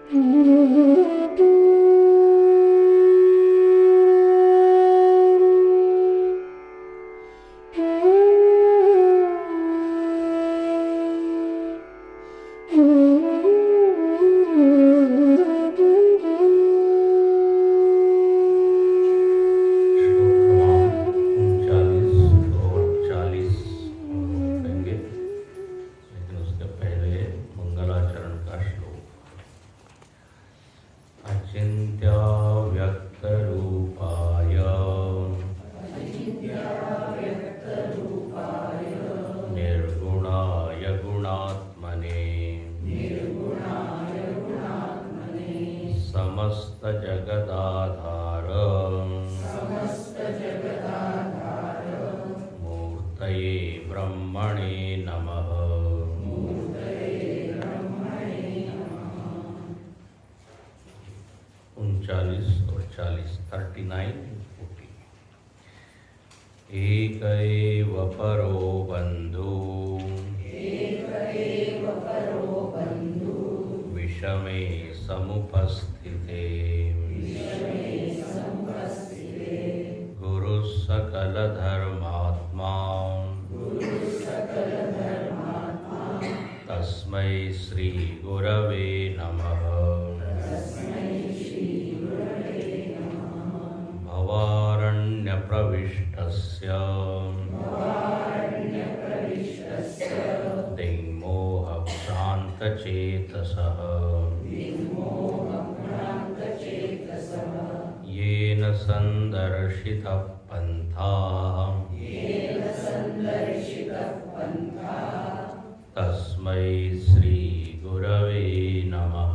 एक एव परो बन्धु विषमे समुपस्थिते गुरुः सकलधर्मात्मा तस्मै श्री गुरवे नमः। भवारण्यप्रविष्टस्य दिग्मोहभ्रान्तचेतसः येन सन्दर्शितः पन्थाः तस्मै श्री गुरवे नमः।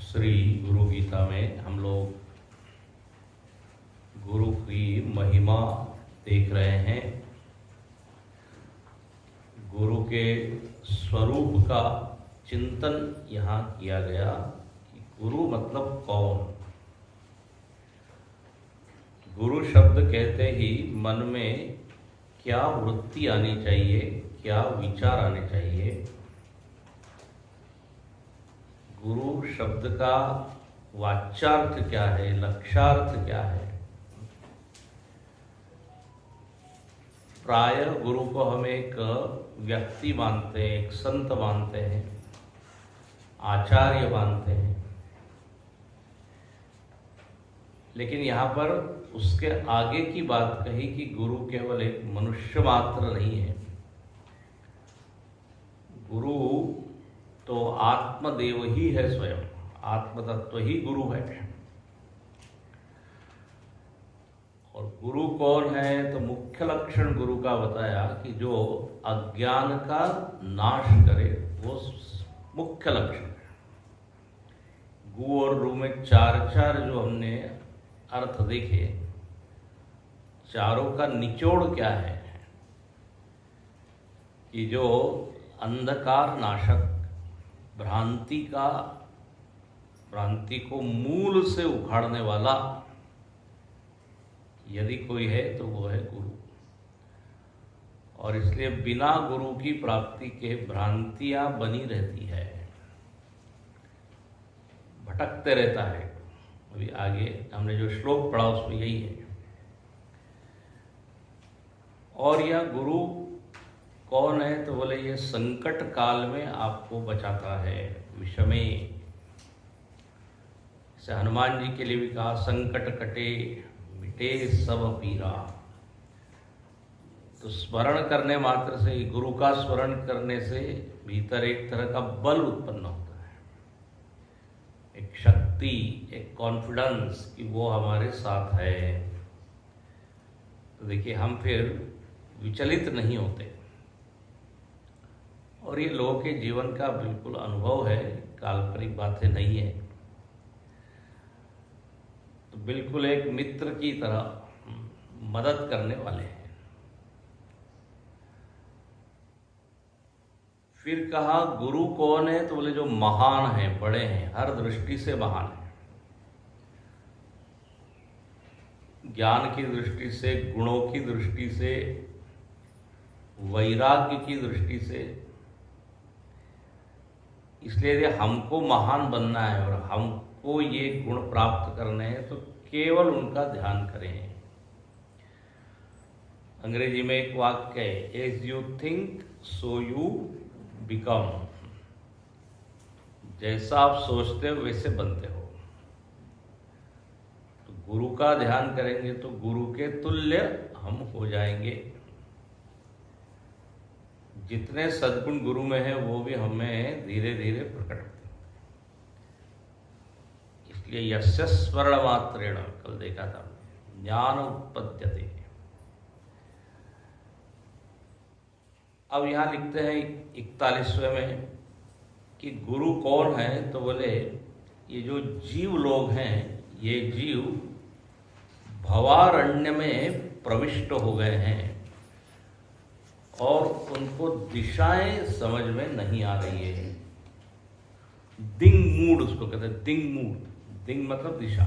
श्री गुरु गीता में हम लोग गुरु की महिमा देख रहे हैं। गुरु के स्वरूप का चिंतन यहाँ किया गया कि गुरु मतलब कौन। गुरु शब्द कहते ही मन में क्या वृत्ति आनी चाहिए, क्या विचार आने चाहिए। गुरु शब्द का वाच्यार्थ क्या है, लक्ष्यार्थ क्या है। प्राय गुरु को हम एक व्यक्ति मानते हैं, एक संत मानते हैं, आचार्य मानते हैं, लेकिन यहाँ पर उसके आगे की बात कही कि गुरु केवल एक मनुष्य मात्र नहीं है। गुरु तो आत्मदेव ही है, स्वयं आत्मतत्व ही गुरु है। और गुरु कौन है, तो मुख्य लक्षण गुरु का बताया कि जो अज्ञान का नाश करे, वो मुख्य लक्षण है। गु और रू में चार चार जो हमने अर्थ देखे, चारों का निचोड़ क्या है कि जो अंधकार नाशक, भ्रांति को मूल से उखाड़ने वाला यदि कोई है तो वो है गुरु। और इसलिए बिना गुरु की प्राप्ति के भ्रांतियां बनी रहती है, भटकते रहता है। अभी आगे हमने जो श्लोक पढ़ा उसमें यही है। और यह गुरु कौन है, तो बोले ये संकट काल में आपको बचाता है। विषमे से हनुमान जी के लिए भी कहा, संकट कटे मिटे सब पीरा। तो स्मरण करने मात्र से, गुरु का स्मरण करने से भीतर एक तरह का बल उत्पन्न होता है, एक शक्ति, एक कॉन्फिडेंस कि वो हमारे साथ है। तो देखिए हम फिर विचलित नहीं होते। और ये लोगों के जीवन का बिल्कुल अनुभव है, काल्पनिक बातें नहीं है। तो बिल्कुल एक मित्र की तरह मदद करने वाले हैं। फिर कहा गुरु कौन है, तो बोले जो महान हैं, बड़े हैं, हर दृष्टि से महान है। ज्ञान की दृष्टि से, गुणों की दृष्टि से, वैराग्य की दृष्टि से। इसलिए यदि हमको महान बनना है और हमको ये गुण प्राप्त करने हैं तो केवल उनका ध्यान करें। अंग्रेजी में एक वाक्य है, as you think so you become. जैसा आप सोचते हो वैसे बनते हो। तो गुरु का ध्यान करेंगे तो गुरु के तुल्य हम हो जाएंगे। जितने सद्गुण गुरु में है वो भी हमें धीरे धीरे प्रकट होते हैं। इसलिए यस्य स्मरण मात्रेण, कल देखा था, ज्ञान उत्पद्यते। अब यहाँ लिखते हैं 41वें में कि गुरु कौन है, तो बोले ये जो जीव लोग हैं, ये जीव भवारण्य में प्रविष्ट हो गए हैं और उनको दिशाएं समझ में नहीं आ रही है। दिंग मूड उसको कहते हैं, दिंग मूड। दिंग मतलब दिशा,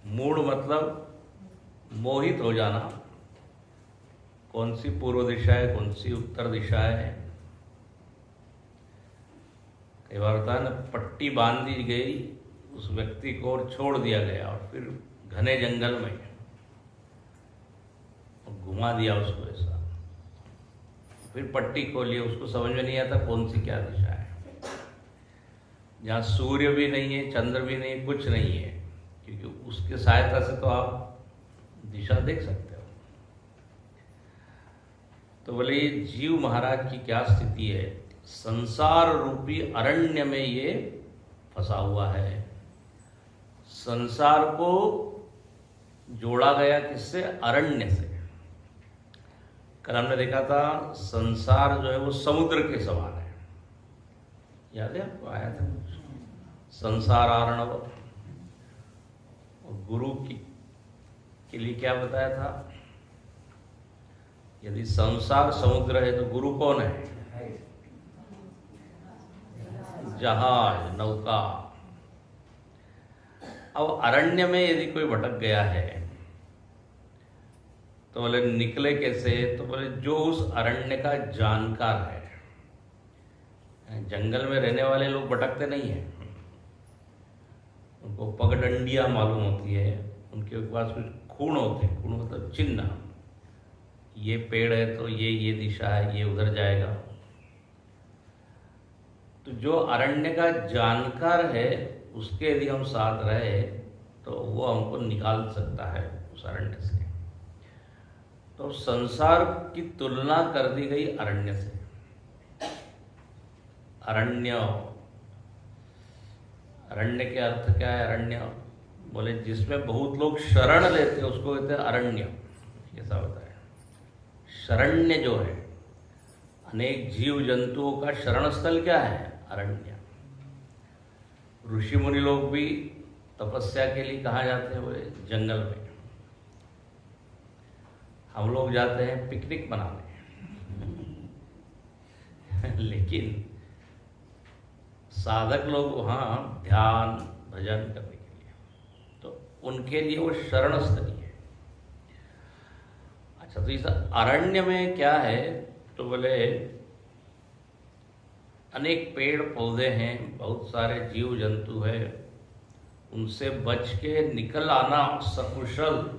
मूड मतलब मोहित हो जाना। कौन सी पूर्व दिशा है, कौन सी उत्तर दिशा है। कई बार होता है ना, पट्टी बांध दी गई उस व्यक्ति को और छोड़ दिया गया और फिर घने जंगल में घुमा दिया उसको ऐसा, फिर पट्टी खोली, उसको समझ में नहीं आता कौन सी क्या दिशा है। जहाँ सूर्य भी नहीं है, चंद्र भी नहीं है, कुछ नहीं है, क्योंकि उसके सहायता से तो आप दिशा देख सकते हो। तो बोले ये जीव महाराज की क्या स्थिति है, संसार रूपी अरण्य में ये फंसा हुआ है। संसार को जोड़ा गया किससे, अरण्य से। कल हमने देखा था संसार जो है वो समुद्र के समान है, याद है आपको, आया था संसार आर्णव। और गुरु के लिए क्या बताया था, यदि संसार समुद्र है तो गुरु कौन है, जहाज, नौका। अब अरण्य में यदि कोई भटक गया है तो बोले निकले कैसे, तो बोले जो उस अरण्य का जानकार है। जंगल में रहने वाले लोग भटकते नहीं हैं, उनको पगडंडियां मालूम होती है, उनके पास कुछ खूण होते हैं। खूण मतलब चिन्ह, ये पेड़ है तो ये दिशा है, ये उधर जाएगा। तो जो अरण्य का जानकार है उसके यदि हम साथ रहे तो वो हमको निकाल सकता है उस अरण्य से। तो संसार की तुलना कर दी गई अरण्य से। अरण्य, अरण्य के अर्थ क्या है, अरण्य बोले जिसमें बहुत लोग शरण लेते हैं उसको कहते हैं अरण्य। कैसा होता है, शरण्य जो है, अनेक जीव जंतुओं का शरण स्थल क्या है, अरण्य। ऋषि मुनि लोग भी तपस्या के लिए कहाँ जाते हैं, बोले जंगल में। हम लोग जाते हैं पिकनिक मनाने लेकिन साधक लोग वहाँ ध्यान भजन करने के लिए, तो उनके लिए वो शरण स्थली है। अच्छा, तो इस अरण्य में क्या है, तो बोले अनेक पेड़ पौधे हैं, बहुत सारे जीव जंतु है, उनसे बच के निकल आना सकुशल,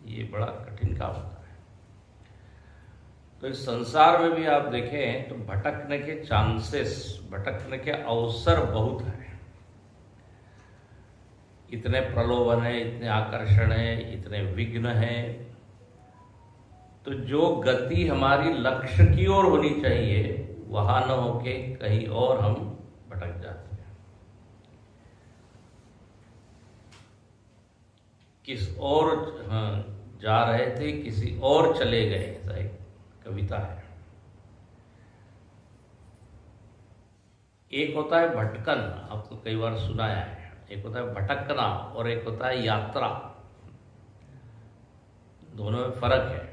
ये बड़ा कठिन काम होता है। तो इस संसार में भी आप देखें तो भटकने के चांसेस, भटकने के अवसर बहुत हैं। इतने प्रलोभन है, इतने आकर्षण है, इतने विघ्न हैं। तो जो गति हमारी लक्ष्य की ओर होनी चाहिए वहां न होके कहीं और हम भटक जाते हैं। किस और जा रहे थे, किसी और चले गए, ऐसा एक कविता है। एक होता है भटकन, आपको कई बार सुनाया है, एक होता है भटकना और एक होता है यात्रा। दोनों में फर्क है।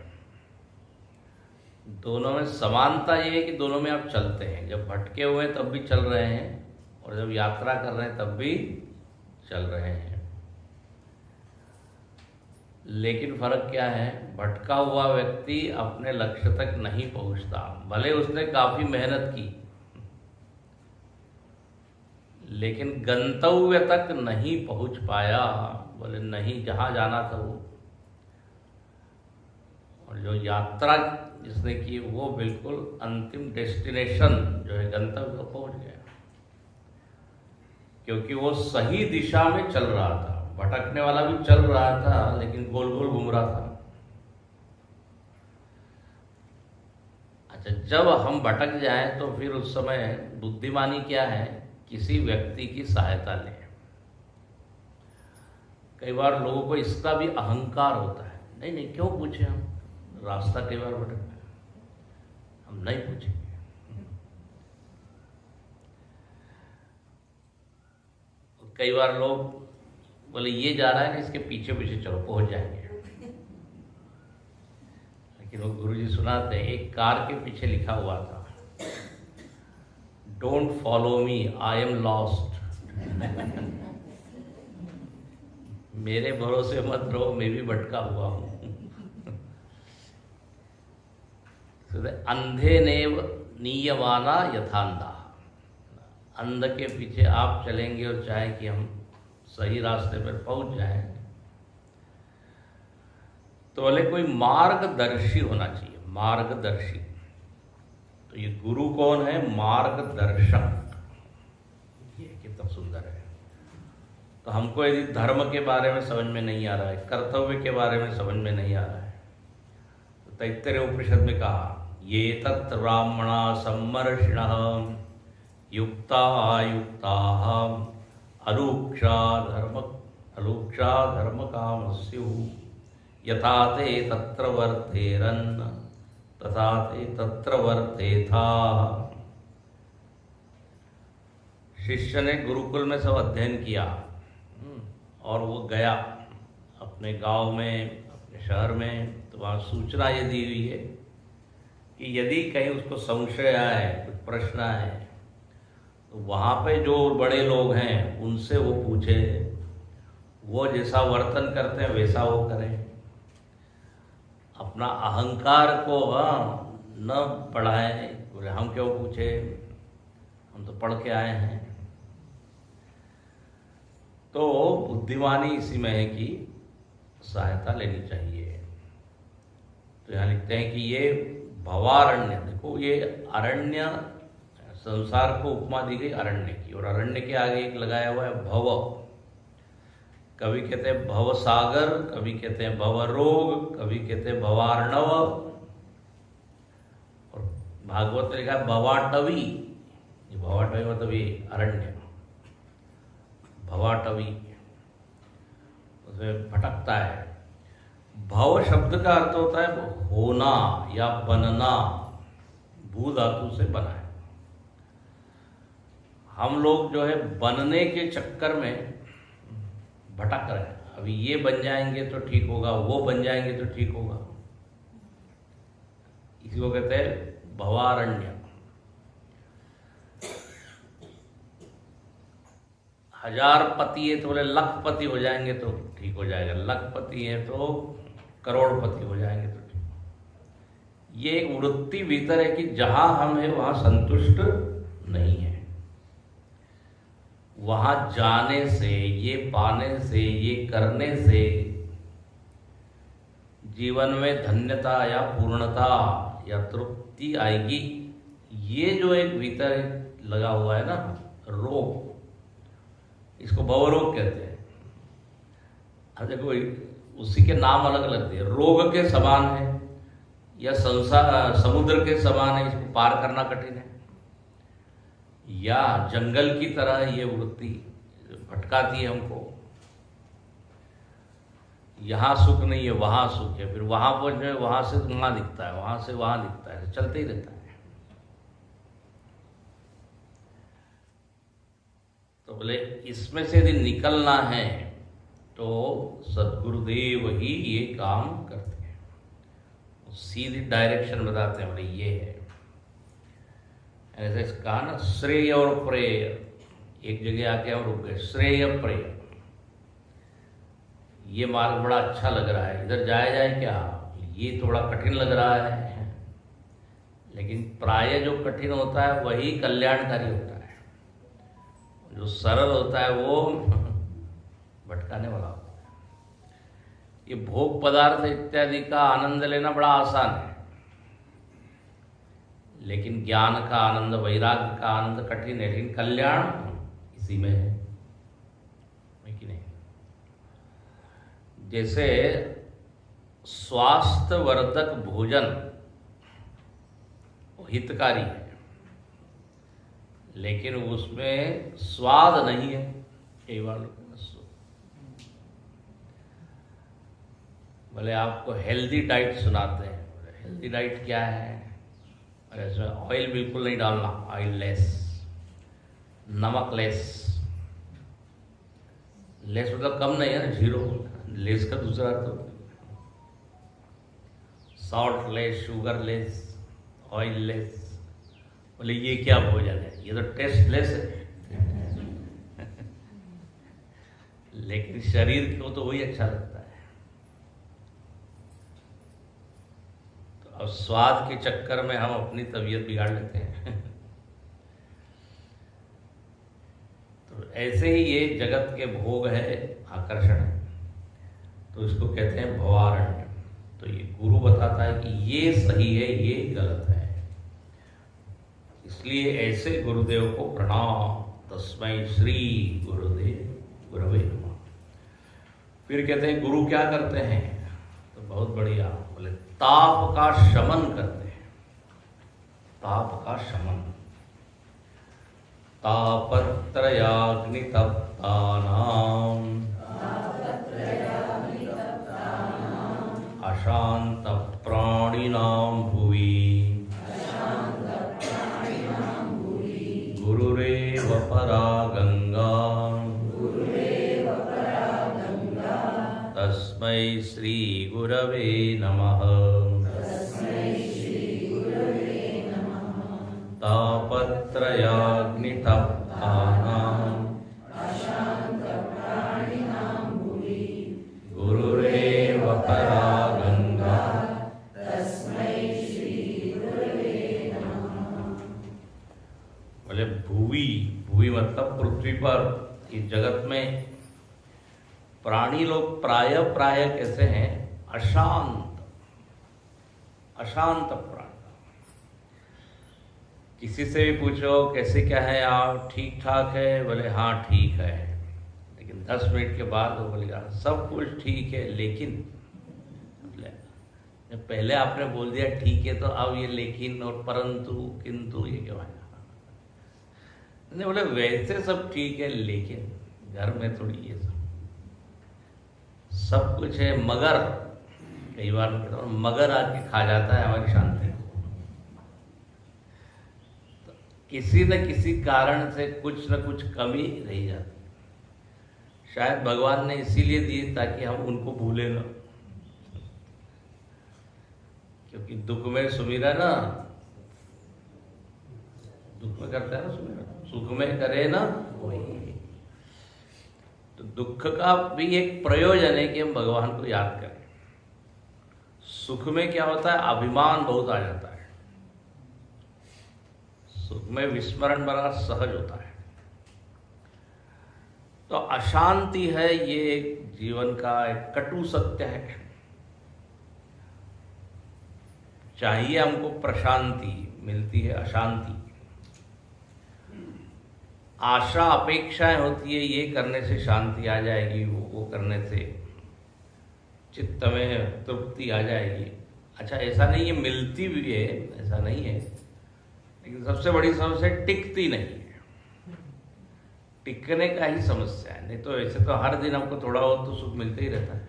दोनों में समानता ये है कि दोनों में आप चलते हैं। जब भटके हुए हैं तब भी चल रहे हैं, और जब यात्रा कर रहे हैं तब भी चल रहे हैं। लेकिन फर्क क्या है, भटका हुआ व्यक्ति अपने लक्ष्य तक नहीं पहुंचता, भले उसने काफी मेहनत की, लेकिन गंतव्य तक नहीं पहुंच पाया, बोले नहीं जहां जाना था वो, और जो यात्रा जिसने की वो बिल्कुल अंतिम डेस्टिनेशन जो है गंतव्य पर पहुंच गया, क्योंकि वो सही दिशा में चल रहा था। भटकने वाला भी चल रहा था लेकिन गोल गोल घूम रहा था। अच्छा, जब हम भटक जाएं तो फिर उस समय बुद्धिमानी क्या है, किसी व्यक्ति की सहायता लें। कई बार लोगों को इसका भी अहंकार होता है, नहीं नहीं क्यों पूछे, हम रास्ता कई बार भटकता है, हम नहीं पूछेंगे। कई बार लोग बोले ये जा रहा है ना, इसके पीछे पीछे चलो पहुंच जाएंगे। लेकिन वो गुरुजी सुनाते हैं, एक कार के पीछे लिखा हुआ था, don't follow me, I am lost. मेरे भरोसे मत रहो, मैं भी भटका हुआ हूं। अंधे नेव नीयमाना यथांधा, अंध के पीछे आप चलेंगे और चाहे कि हम सही रास्ते पर पहुंच जाएं, तो बोले कोई मार्गदर्शी होना चाहिए, मार्गदर्शी। तो ये गुरु कौन है, मार्गदर्शक। ये कितना सुंदर है। तो हमको यदि धर्म के बारे में समझ में नहीं आ रहा है, कर्तव्य के बारे में समझ में नहीं आ रहा है, तो तैत्तरीय उपनिषद में कहा, ये तत् ब्राह्मणा सम्मर्षिणः युक्ता युक्ता अलूक्षा धर्म कामस्युः यथा ते तत्र वर्तेरन् तथा ते तत्र वर्तेथा। शिष्य ने गुरुकुल में सब अध्ययन किया और वो गया अपने गांव में, अपने शहर में, तो वहाँ सूचना ये दी हुई है कि यदि कहीं उसको संशय आए, कुछ प्रश्न आए, तो वहाँ पे जो बड़े लोग हैं उनसे वो पूछे, वो जैसा वर्तन करते हैं वैसा वो करें, अपना अहंकार को न बढ़ाएं। बोले हम क्यों पूछे, हम तो पढ़ के आए हैं। तो बुद्धिमानी इसी में है कि सहायता लेनी चाहिए। तो यहाँ लिखते हैं कि ये भवारण्य, देखो ये अरण्य, संसार को उपमा दी गई अरण्य की, और अरण्य के आगे एक लगाया हुआ है भव। कभी कहते हैं भव सागर, कभी कहते हैं भव रोग, कभी कहते हैं भवार्णव, और भागवत में लिखा है भवाटवी। ये भवाटवी मतलब ये अरण्य, भवाटवी, उसमें भटकता है। भव शब्द का अर्थ होता है होना या बनना, भू धातु से बना है। हम लोग जो है बनने के चक्कर में भटक रहे हैं। अभी ये बन जाएंगे तो ठीक होगा, वो बन जाएंगे तो ठीक होगा, इसी को कहते हैं भवारण्य। हजार पति है तो बोले लखपति हो जाएंगे तो ठीक हो जाएगा, लखपति है तो करोड़पति हो जाएंगे तो ठीक। ये एक वृत्ति भीतर है कि जहां हम हैं वहां संतुष्ट नहीं है। वहां जाने से, ये पाने से, ये करने से जीवन में धन्यता या पूर्णता या तृप्ति आएगी। ये जो एक भीतर लगा हुआ है ना रोग, इसको भवरोग कहते हैं। अब देखो उसी के नाम अलग अलग दिए, रोग के समान है या संसार समुद्र के समान है, इसको पार करना कठिन है, या जंगल की तरह ये वृत्ति भटकाती है हमको। यहाँ सुख नहीं है, वहाँ सुख है, फिर वहाँ पर जो है वहाँ से वहाँ दिखता है, वहाँ से वहाँ दिखता है, चलते ही रहता है। तो बोले इसमें से यदि निकलना है तो सद्गुरुदेव ही ये काम करते हैं, सीधी डायरेक्शन बताते हैं। बोले ये है ऐसे कहा ना, श्रेय और प्रेय, एक जगह आके हम रुक गए, श्रेय प्रेय। ये मार्ग बड़ा अच्छा लग रहा है, इधर जाया जाए क्या, ये थोड़ा कठिन लग रहा है। लेकिन प्राय जो कठिन होता है वही कल्याणकारी होता है, जो सरल होता है वो भटकाने वाला होता है। ये भोग पदार्थ इत्यादि का आनंद लेना बड़ा आसान है, लेकिन ज्ञान का आनंद, वैराग्य का आनंद कठिन है। लेकिन कल्याण इसी में है कि नहीं। जैसे स्वास्थ्यवर्धक भोजन हितकारी है, लेकिन उसमें स्वाद नहीं है। कई बार बोले आपको हेल्दी डाइट सुनाते हैं, हेल्दी डाइट क्या है, अरे इसमें ऑयल बिल्कुल नहीं डालना, ऑयल लेस, नमक लेस। लेस मतलब कम नहीं है ना, जीरो। लेस का दूसरा अर्थ होता है salt less, sugar less, oil less. बोले ये क्या भोजन है, ये तो टेस्ट लेस है लेकिन शरीर को तो वही अच्छा लगता है। तो अब स्वाद के चक्कर में हम अपनी तबीयत बिगाड़ लेते हैं तो ऐसे ही ये जगत के भोग है, आकर्षण है, तो इसको कहते हैं भवारण्य। तो ये गुरु बताता है कि ये सही है, ये गलत है, इसलिए ऐसे गुरुदेव को प्रणाम। तस्मै श्री गुरुदेव गुरवे नमः। फिर कहते हैं गुरु क्या करते हैं, तो बहुत बढ़िया, बोले ताप का शमन करते हैं। ताप का शमन, तापत्रयाग्नि तप्तानाम अशांत प्राणिनां भुवि गुरुरेव परा गंगा तस्मै श्री गुरवे नमः। तापत्रयाग्नि तप्तानां गुरुरेव परा गंगा बोले भुवि, भुवि मतलब पृथ्वी पर, इस जगत में प्राणी लोग प्राय कैसे हैं, अशांत, अशांत प्राणी। किसी से भी पूछो कैसे क्या है आप, ठीक ठाक है, बोले हाँ ठीक है, लेकिन 10 मिनट के बाद वो बोलेगा सब कुछ ठीक है, लेकिन पहले आपने बोल दिया ठीक है, तो अब ये लेकिन और परंतु किंतु ये क्या है। नहीं बोले वैसे सब ठीक है, लेकिन घर में थोड़ी ये सब कुछ है, मगर कई बार मगर आके खा जाता है हमारी शांति को। तो किसी न किसी कारण से कुछ न कुछ कमी रह जाती। शायद भगवान ने इसीलिए दिए ताकि हम उनको भूले ना, क्योंकि दुख में सुमिरन ना, दुख में करता है ना सुमिरन, सुख में करे ना वही। तो दुख का भी एक प्रयोजन है कि हम भगवान को याद करें। सुख में क्या होता है, अभिमान बहुत आ जाता है, सुख में विस्मरण बड़ा सहज होता है। तो अशांति है, ये एक जीवन का एक कटु सत्य है। चाहिए हमको प्रशांति, मिलती है अशांति। आशा अपेक्षाएं होती है, ये करने से शांति आ जाएगी, वो करने से चित्त में तृप्ति आ जाएगी। अच्छा ऐसा नहीं है, मिलती भी है, ऐसा नहीं है, लेकिन सबसे बड़ी समस्या टिकती नहीं है। टिकने का ही समस्या है, नहीं तो ऐसे तो हर दिन हमको थोड़ा बहुत तो सुख मिलता ही रहता है।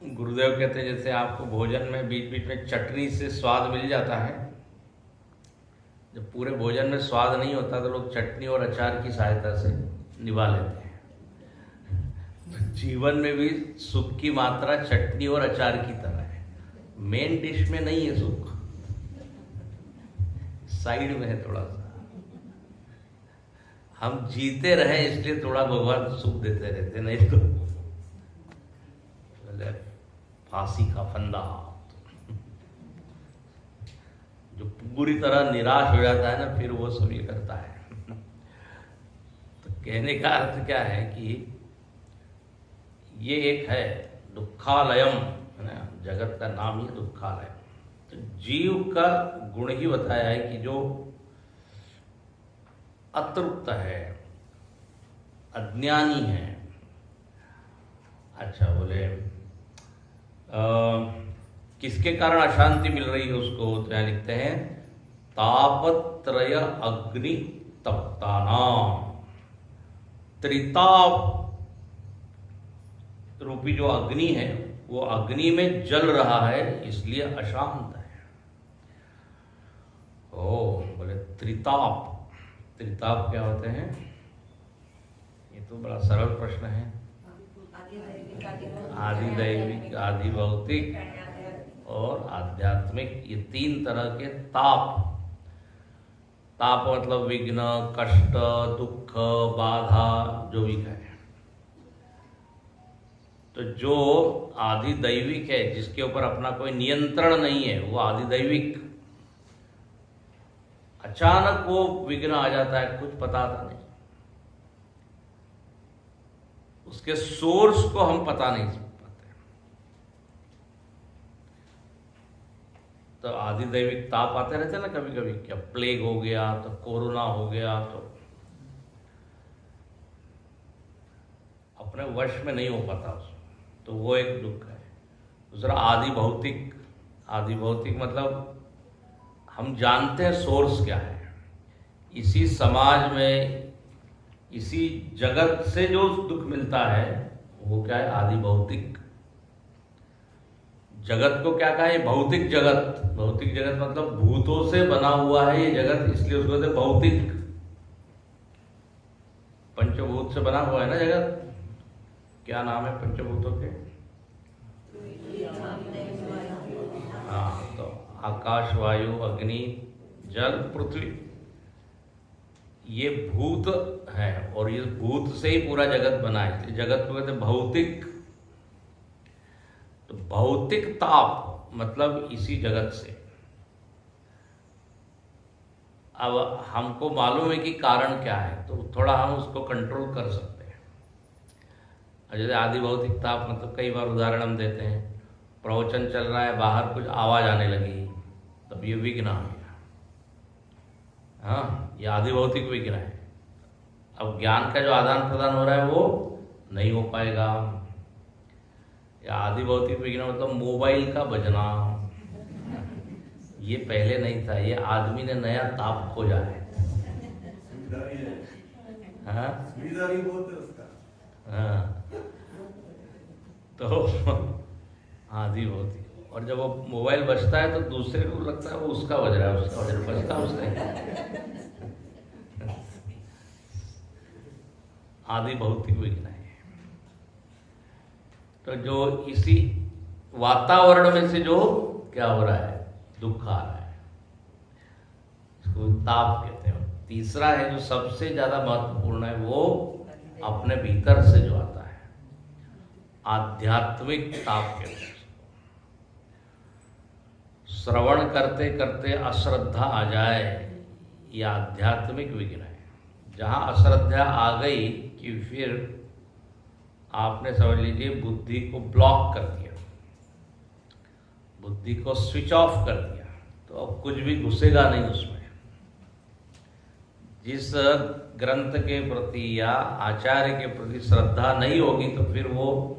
गुरुदेव कहते हैं जैसे आपको भोजन में बीच बीच में चटनी से स्वाद मिल जाता है, जब पूरे भोजन में स्वाद नहीं होता तो लोग चटनी और अचार की सहायता से निभा लेते हैं। तो जीवन में भी सुख की मात्रा चटनी और अचार की तरह है, मेन डिश में नहीं है सुख, साइड में है थोड़ा सा। हम जीते रहे इसलिए थोड़ा भगवान सुख देते रहते, नहीं तो बोले फांसी का फंदा। जो पूरी तरह निराश हो जाता है ना, फिर वो सब ये करता है। तो कहने का अर्थ क्या है कि ये एक है दुखालयम, है ना, जगत का नाम ही दुखालय। तो जीव का गुण ही बताया है कि जो अतृप्त है, अज्ञानी है। अच्छा, बोले किसके कारण अशांति मिल रही है उसको, तो यहाँ लिखते हैं तापत्रय अग्नि तप्तानाम। त्रिताप रूपी जो अग्नि है वो अग्नि में जल रहा है, इसलिए अशांत है। ओ बोले त्रिताप, त्रिताप क्या होते हैं? ये तो बड़ा सरल प्रश्न है। आदि दैविक, आदि भौतिक और आध्यात्मिक, ये तीन तरह के ताप। ताप मतलब विघ्न, कष्ट, दुख, बाधा, जो भी कहे। तो जो आदि दैविक है, जिसके ऊपर अपना कोई नियंत्रण नहीं है, वो आदि दैविक। अचानक वो विघ्न आ जाता है, कुछ पता था नहीं, उसके सोर्स को हम पता नहीं पाते। तो आदि दैविक ताप आते रहते ना कभी कभी, क्या प्लेग हो गया, तो कोरोना हो गया, तो अपने वश में नहीं हो पाता उसमें, तो वो एक दुख है। दूसरा आदि भौतिक, आदि भौतिक मतलब हम जानते हैं सोर्स क्या है, इसी समाज में, इसी जगत से जो दुख मिलता है वो क्या है? आदि भौतिक। जगत को क्या कहा है? भौतिक जगत। भौतिक जगत मतलब भूतों से बना हुआ है ये जगत, इसलिए उसको कहते भौतिक। पंचभूत से बना हुआ है ना जगत। क्या नाम है पंचभूतों के? हाँ, तो आकाश, वायु, अग्नि, जल, पृथ्वी, ये भूत है, और ये भूत से ही पूरा जगत बना है। जगत को कहते भौतिक। तो भौतिक ताप मतलब इसी जगत से। अब हमको मालूम है कि कारण क्या है, तो थोड़ा हम उसको कंट्रोल कर सकते हैं। जैसे आदि भौतिक ताप मतलब कई बार उदाहरण हम देते हैं, प्रवचन चल रहा है, बाहर कुछ आवाज आने लगी, तब ये विघ्न आ गया। हाँ, ये आदि भौतिक विघ्न है। अब ज्ञान का जो आदान प्रदान हो रहा है वो नहीं हो पाएगा। या आदि भौतिक विघ्न मतलब मोबाइल का बजना, ये पहले नहीं था, ये आदमी ने नया ताप खोजा है। हाँ, हाँ, तो आदि भौतिक। और जब वो मोबाइल बजता है तो दूसरे को लगता है वो उसका बज रहा है, उसका बज रहा है, बजता उसका। आदि भौतिक विघ्न है। तो जो इसी वातावरण में से जो क्या हो रहा है, दुख आ रहा है, इसको ताप कहते हैं। तीसरा है जो सबसे ज्यादा महत्वपूर्ण है, वो अपने भीतर से जो आता है, आध्यात्मिक ताप कहते हैं। श्रवण करते करते अश्रद्धा आ जाए, यह आध्यात्मिक विघ्न है। जहाँ अश्रद्धा आ गई कि फिर आपने समझ लीजिए बुद्धि को ब्लॉक कर दिया, बुद्धि को स्विच ऑफ कर दिया, तो अब कुछ भी घुसेगा नहीं उसमें। जिस ग्रंथ के प्रति या आचार्य के प्रति श्रद्धा नहीं होगी तो फिर वो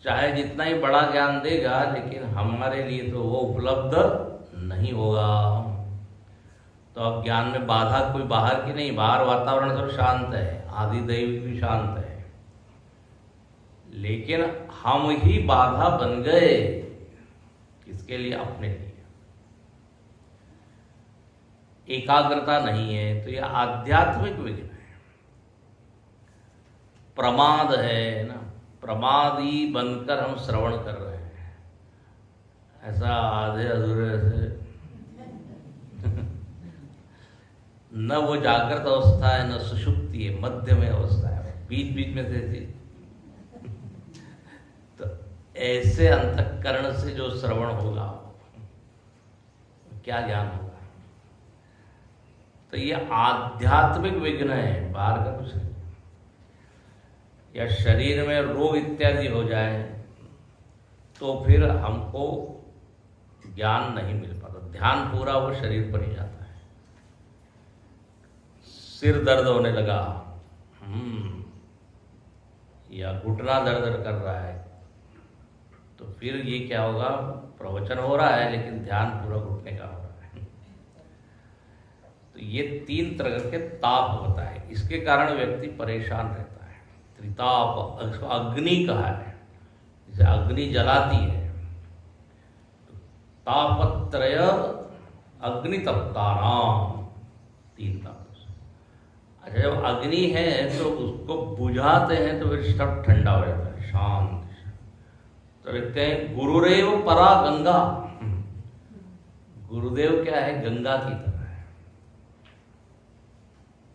चाहे जितना ही बड़ा ज्ञान देगा, लेकिन हमारे लिए तो वो उपलब्ध नहीं होगा। तो अब ज्ञान में बाधा कोई बाहर की नहीं, बाहर वातावरण सब शांत है, आदि दैविक भी शांत है, लेकिन हम ही बाधा बन गए। किसके लिए? अपने लिए। एकाग्रता नहीं है, तो यह आध्यात्मिक विघ्न है। प्रमाद है ना, प्रमादी बनकर हम श्रवण कर रहे हैं, ऐसा आधे अधूरे से न वो जागृत अवस्था है न सुषुप्ति है, मध्य में अवस्था है, बीच बीच में से। तो ऐसे अंतःकरण से जो श्रवण होगा क्या ज्ञान होगा। तो ये आध्यात्मिक विघ्न है, बाहर का कुछ नहीं। या शरीर में रोग इत्यादि हो जाए तो फिर हमको ज्ञान नहीं मिल पाता, ध्यान पूरा वो शरीर पर ही जाता है। सिर दर्द होने लगा, या घुटना दर्द कर रहा है, तो फिर ये क्या होगा, प्रवचन हो रहा है लेकिन ध्यान पूरा घुटने का हो रहा है। तो ये 3 तरह के ताप होता है, इसके कारण व्यक्ति परेशान रहता है। त्रिताप, इसको अग्नि कहा है, जैसे अग्नि जलाती है। तापत्रय अग्नितप्तानाम, 3 ताप। अच्छा, जब अग्नि है तो उसको बुझाते हैं तो फिर सब ठंडा हो जाता है, शांत। तो लिखते हैं गुरुरेव परा गंगा, गुरुदेव क्या है, गंगा की तरह है।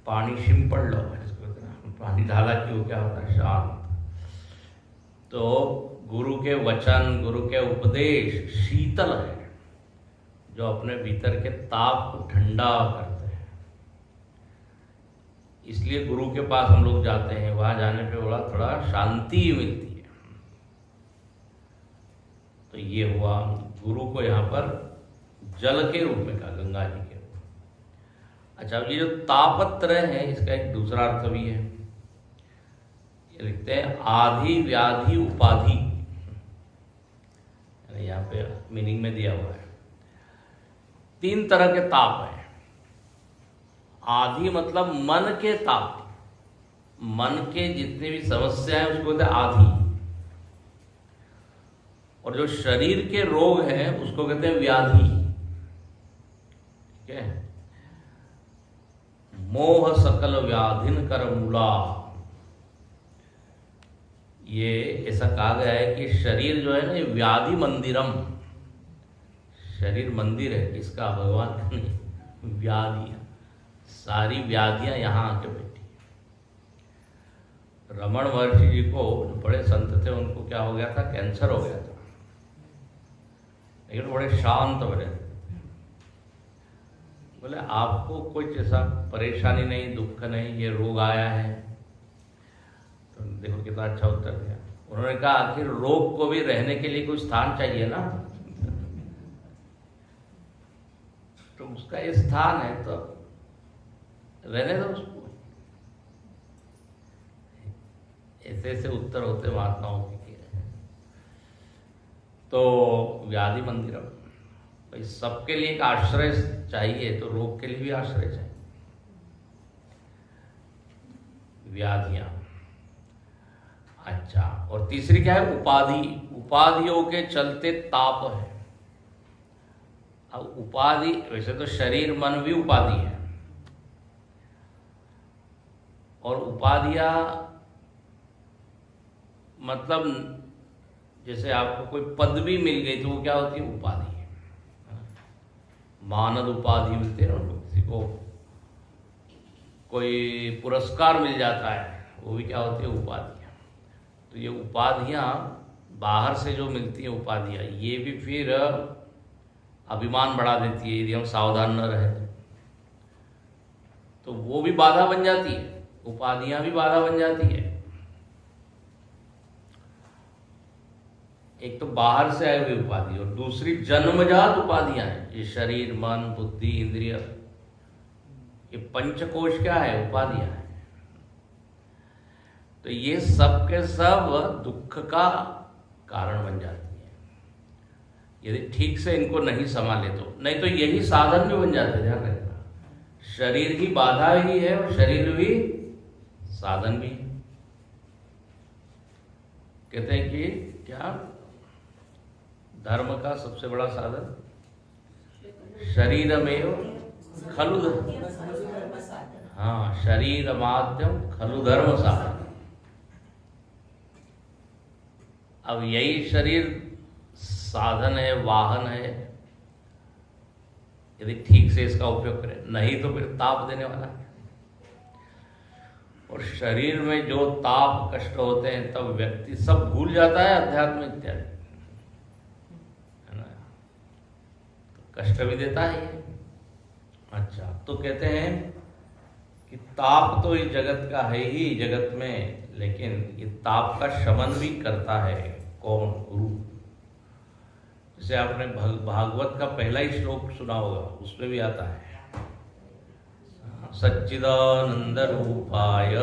पानी शिंपड़ लो, इसको पानी ढाला क्यों, क्या होता है, शांत। तो गुरु के वचन, गुरु के उपदेश शीतल है, जो अपने भीतर के ताप को ठंडा करते हैं। इसलिए गुरु के पास हम लोग जाते हैं, वहां जाने पे थोड़ा शांति मिलती है। तो ये हुआ, गुरु को यहाँ पर जल के रूप में कहा, गंगा जी के रूप में। अच्छा, ये जो तापत्रय है इसका एक दूसरा अर्थ भी है। ये लिखते हैं आधि व्याधि उपाधि, यहाँ पे मीनिंग में दिया हुआ है। 3 तरह के ताप हैं। आधि मतलब मन के ताप, मन के जितनी भी समस्या है उसको कहते हैं आधि। और जो शरीर के रोग हैं उसको कहते हैं व्याधि। ठीक है, मोह सकल व्याधिन कर मूला, ये ऐसा कहा गया है कि शरीर जो है ना, ये व्याधि मंदिरम, शरीर मंदिर है, किसका, भगवान का नहीं, व्याधियां, सारी व्याधियां यहाँ आके बैठी। रमण महर्षि जी को, जो बड़े संत थे, उनको क्या हो गया था, कैंसर हो गया था, लेकिन बड़े शांत बने। बोले आपको कोई ऐसा परेशानी नहीं, दुख नहीं, ये रोग आया है। तो देखो कितना अच्छा उत्तर दिया। उन्होंने कहा आखिर रोग को भी रहने के लिए कोई स्थान चाहिए ना, तो उसका ये स्थान है तो रहने दो उसको। ऐसे ऐसे उत्तर होते महात्माओं के। तो व्याधि मंदिरम, भाई सबके लिए एक आश्रय चाहिए, तो रोग के लिए भी आश्रय चाहिए। व्याधियां। अच्छा, और तीसरी क्या है, उपाधि, उपाधियों के चलते ताप है। अब उपाधि, वैसे तो शरीर मन भी उपाधि है, और उपाधियां मतलब जैसे आपको कोई पदवी मिल गई तो वो क्या होती है, उपाधि है। मानद उपाधि मिलते हैं ना, किसी को कोई पुरस्कार मिल जाता है, वो भी क्या होती है, उपाधियाँ। तो ये उपाधियाँ बाहर से जो मिलती हैं उपाधियाँ, ये भी फिर अभिमान बढ़ा देती है, यदि हम सावधान न रहे तो वो भी बाधा बन जाती है, उपाधियाँ भी बाधा बन जाती है। एक तो बाहर से आई हुई उपाधि, और दूसरी जन्मजात उपाधियां हैं। ये शरीर, मन, बुद्धि, इंद्रिय, ये पंचकोश क्या है, उपाधियां हैं। तो ये सब के सब दुख का कारण बन जाती है, यदि ठीक से इनको नहीं संभाले तो। नहीं तो यही साधन भी बन जाते हैं, ध्यान रखना। शरीर की बाधा ही है और शरीर भी साधन भी है। कहते हैं कि क्या, धर्म का सबसे बड़ा साधन शरीरमेव खलु, हाँ, शरीर माध्यम खलु धर्म साधन। अब यही शरीर साधन है, वाहन है, यदि ठीक से इसका उपयोग करें, नहीं तो फिर ताप देने वाला है। और शरीर में जो ताप कष्ट होते हैं तब व्यक्ति सब भूल जाता है, अध्यात्म इत्यादि, है ना, तो कष्ट भी देता है ये। अच्छा, तो कहते हैं कि ताप तो इस जगत का है ही जगत में, लेकिन ये ताप का शमन भी करता है कौन? गुरु। जैसे आपने भागवत का पहला ही श्लोक सुना होगा, उसमें भी आता है, सच्चिदानंद रूपाय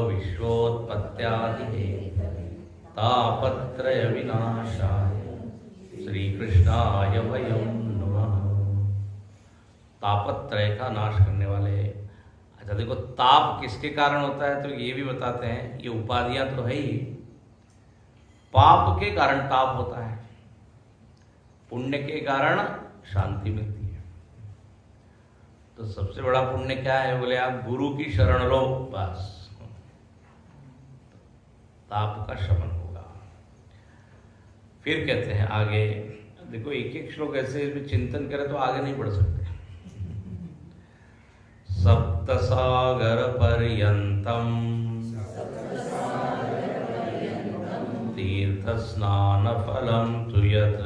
विश्वोत्पत्त्यादि तापत्रय विनाशाय श्री कृष्णाय वयं नमः। तापत्रय का नाश करने वाले। अच्छा देखो, ताप किसके कारण होता है तो ये भी बताते हैं, ये उपाधियां तो है ही, पाप के कारण ताप होता है, पुण्य के कारण शांति मिलती है। तो सबसे बड़ा पुण्य क्या है? बोले आप गुरु की शरण लो, बस ताप का शमन होगा। फिर कहते हैं आगे, देखो एक एक श्लोक ऐसे इसमें चिंतन करें तो आगे नहीं बढ़ सकते। सप्त सागर पर्यंतम तीर्थ स्नान फलम तु यत्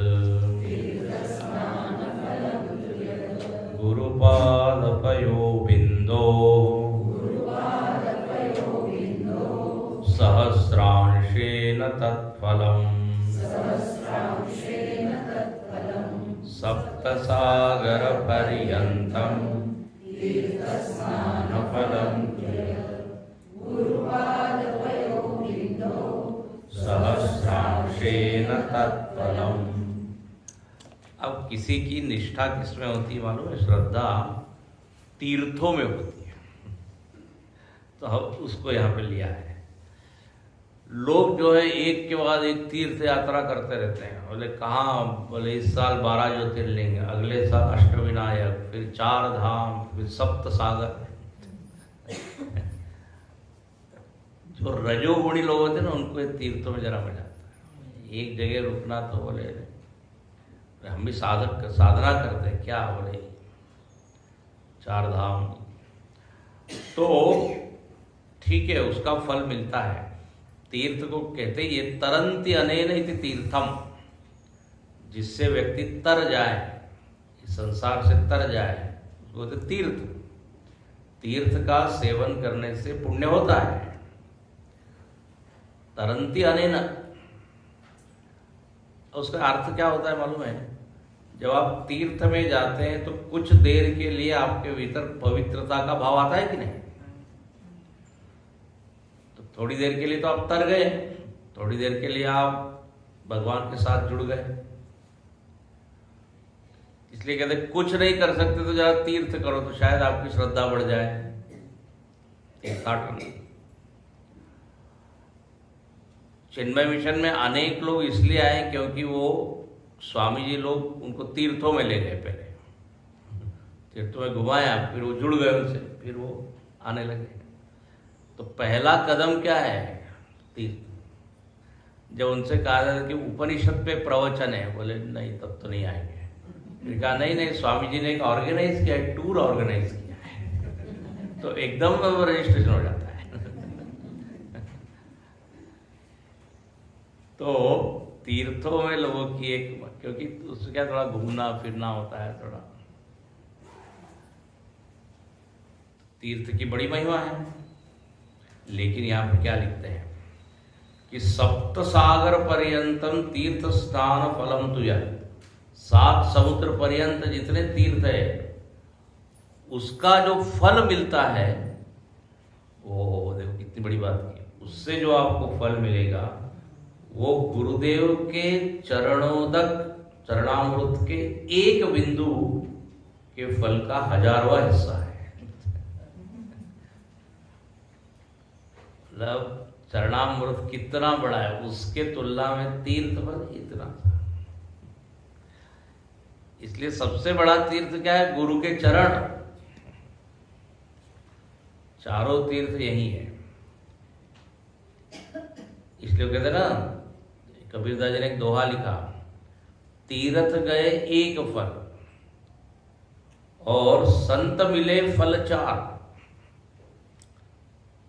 गुरुपाद पयो बिंदो सहस्रांशेन तत्फलम्। सप्त सागर पर्यंतम स्नानफलम् सहस्रांशेन तत्फलम्। अब किसी की निष्ठा किसमें होती है मालूम है? श्रद्धा तीर्थों में होती है, तो हम उसको यहाँ पे लिया है। लोग जो है एक के बाद एक तीर्थ यात्रा करते रहते हैं। बोले कहाँ? बोले इस साल 12 ज्योतिर्लिंग, अगले साल अष्टविनायक, फिर 4 धाम, फिर सप्त सागर। जो रजोगुणी लोग होते हैं ना, उनको तीर्थों में जरा मजा आता है। एक जगह रुकना तो बोले हम भी साधना करते हैं क्या? बोले 4 धाम। तो ठीक है, उसका फल मिलता है। तीर्थ को कहते हैं ये तरंति अनेन इति तीर्थम, जिससे व्यक्ति तर जाए, संसार से तर जाए, उसको कहते तीर्थ। तीर्थ का सेवन करने से पुण्य होता है। तरंति अनेन, उसका अर्थ क्या होता है मालूम है? जब आप तीर्थ में जाते हैं तो कुछ देर के लिए आपके भीतर पवित्रता का भाव आता है कि नहीं? तो थोड़ी देर के लिए तो आप तर गए, थोड़ी देर के लिए आप भगवान के साथ जुड़ गए। इसलिए कहते कुछ नहीं कर सकते तो जरा तीर्थ करो, तो शायद आपकी श्रद्धा बढ़ जाए। एक चिन्मय मिशन में अनेक लोग इसलिए आए क्योंकि वो स्वामी जी लोग उनको तीर्थों में ले गए। पहले तीर्थों में घुमाया, फिर वो जुड़ गए उनसे, फिर वो आने लगे। तो पहला कदम क्या है? तीर्थ। जब उनसे कहा जाता कि उपनिषद पे प्रवचन है, बोले नहीं तब तो नहीं आएंगे। फिर कहा नहीं, स्वामी जी ने एक ऑर्गेनाइज किया है, टूर ऑर्गेनाइज किया है, तो एकदम रजिस्ट्रेशन हो जाता है। तो तीर्थों में लोगों की एक, क्योंकि उससे क्या थोड़ा घूमना फिरना होता है, थोड़ा तीर्थ की बड़ी महिमा है। लेकिन यहाँ पर क्या लिखते हैं कि सप्त सागर पर्यंतम तीर्थ स्नान फलम तुया। 7 समुद्र पर्यंत जितने तीर्थ है उसका जो फल मिलता है, वो देखो कितनी बड़ी बात की। उससे जो आपको फल मिलेगा वो गुरुदेव के चरणोदक चरणामृत के एक बिंदु के फल का 1000वां हिस्सा है। मतलब चरणामृत कितना बड़ा है, उसके तुलना में तीर्थ फल इतना। इसलिए सबसे बड़ा तीर्थ क्या है? गुरु के चरण। चारों तीर्थ यही है। इसलिए कहते ना, कबीरदास जी ने एक दोहा लिखा, तीर्थ गए एक फल, और संत मिले फल 4।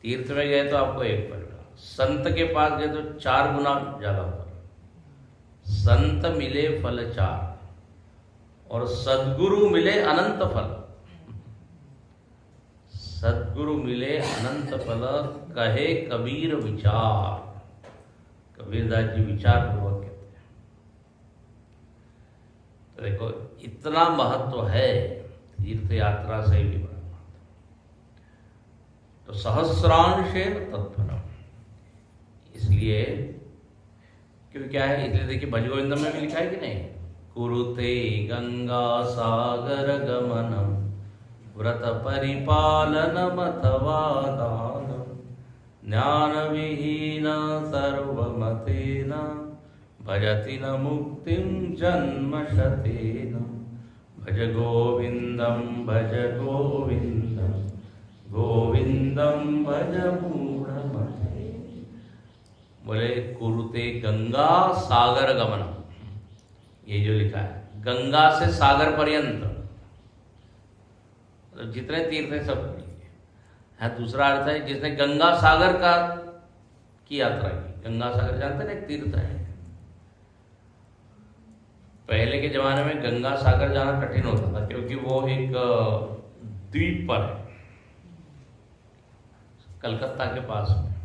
तीर्थ में गए तो आपको 1 फल मिला, संत के पास गए तो 4 गुना ज्यादा फल। संत मिले फल 4 और सद्गुरु मिले अनंत फल। सद्गुरु मिले अनंत फल, कहे कबीर विचार। कबीरदास जी विचार पूर्वक कहते हैं। तो देखो इतना महत्व है तीर्थ यात्रा से भी बड़ा महत्व। तो सहस्रांशेन तत्फलम, इसलिए क्योंकि क्या है, इसलिए देखिए भजगोविंदम में भी लिखा है कि नहीं, कुरुते गंगा सागर गमनम व्रत परिपालनम अथवा दानम ज्ञान विहीन सर्वमतेन भजति न मुक्तिं जन्मशतेन। भज गोविंदम गोविंदम भज मूढ़मते। बोले कुरुते गंगा सागर गमनम, ये जो लिखा है गंगा से सागर पर्यंत, तो जितने तीर्थ हैं सब है। दूसरा अर्थ है जिसने गंगा सागर की यात्रा की। गंगा सागर जानते हैं, एक तीर्थ है। पहले के जमाने में गंगा सागर जाना कठिन होता था क्योंकि वो एक द्वीप पर है, कलकत्ता के पास में।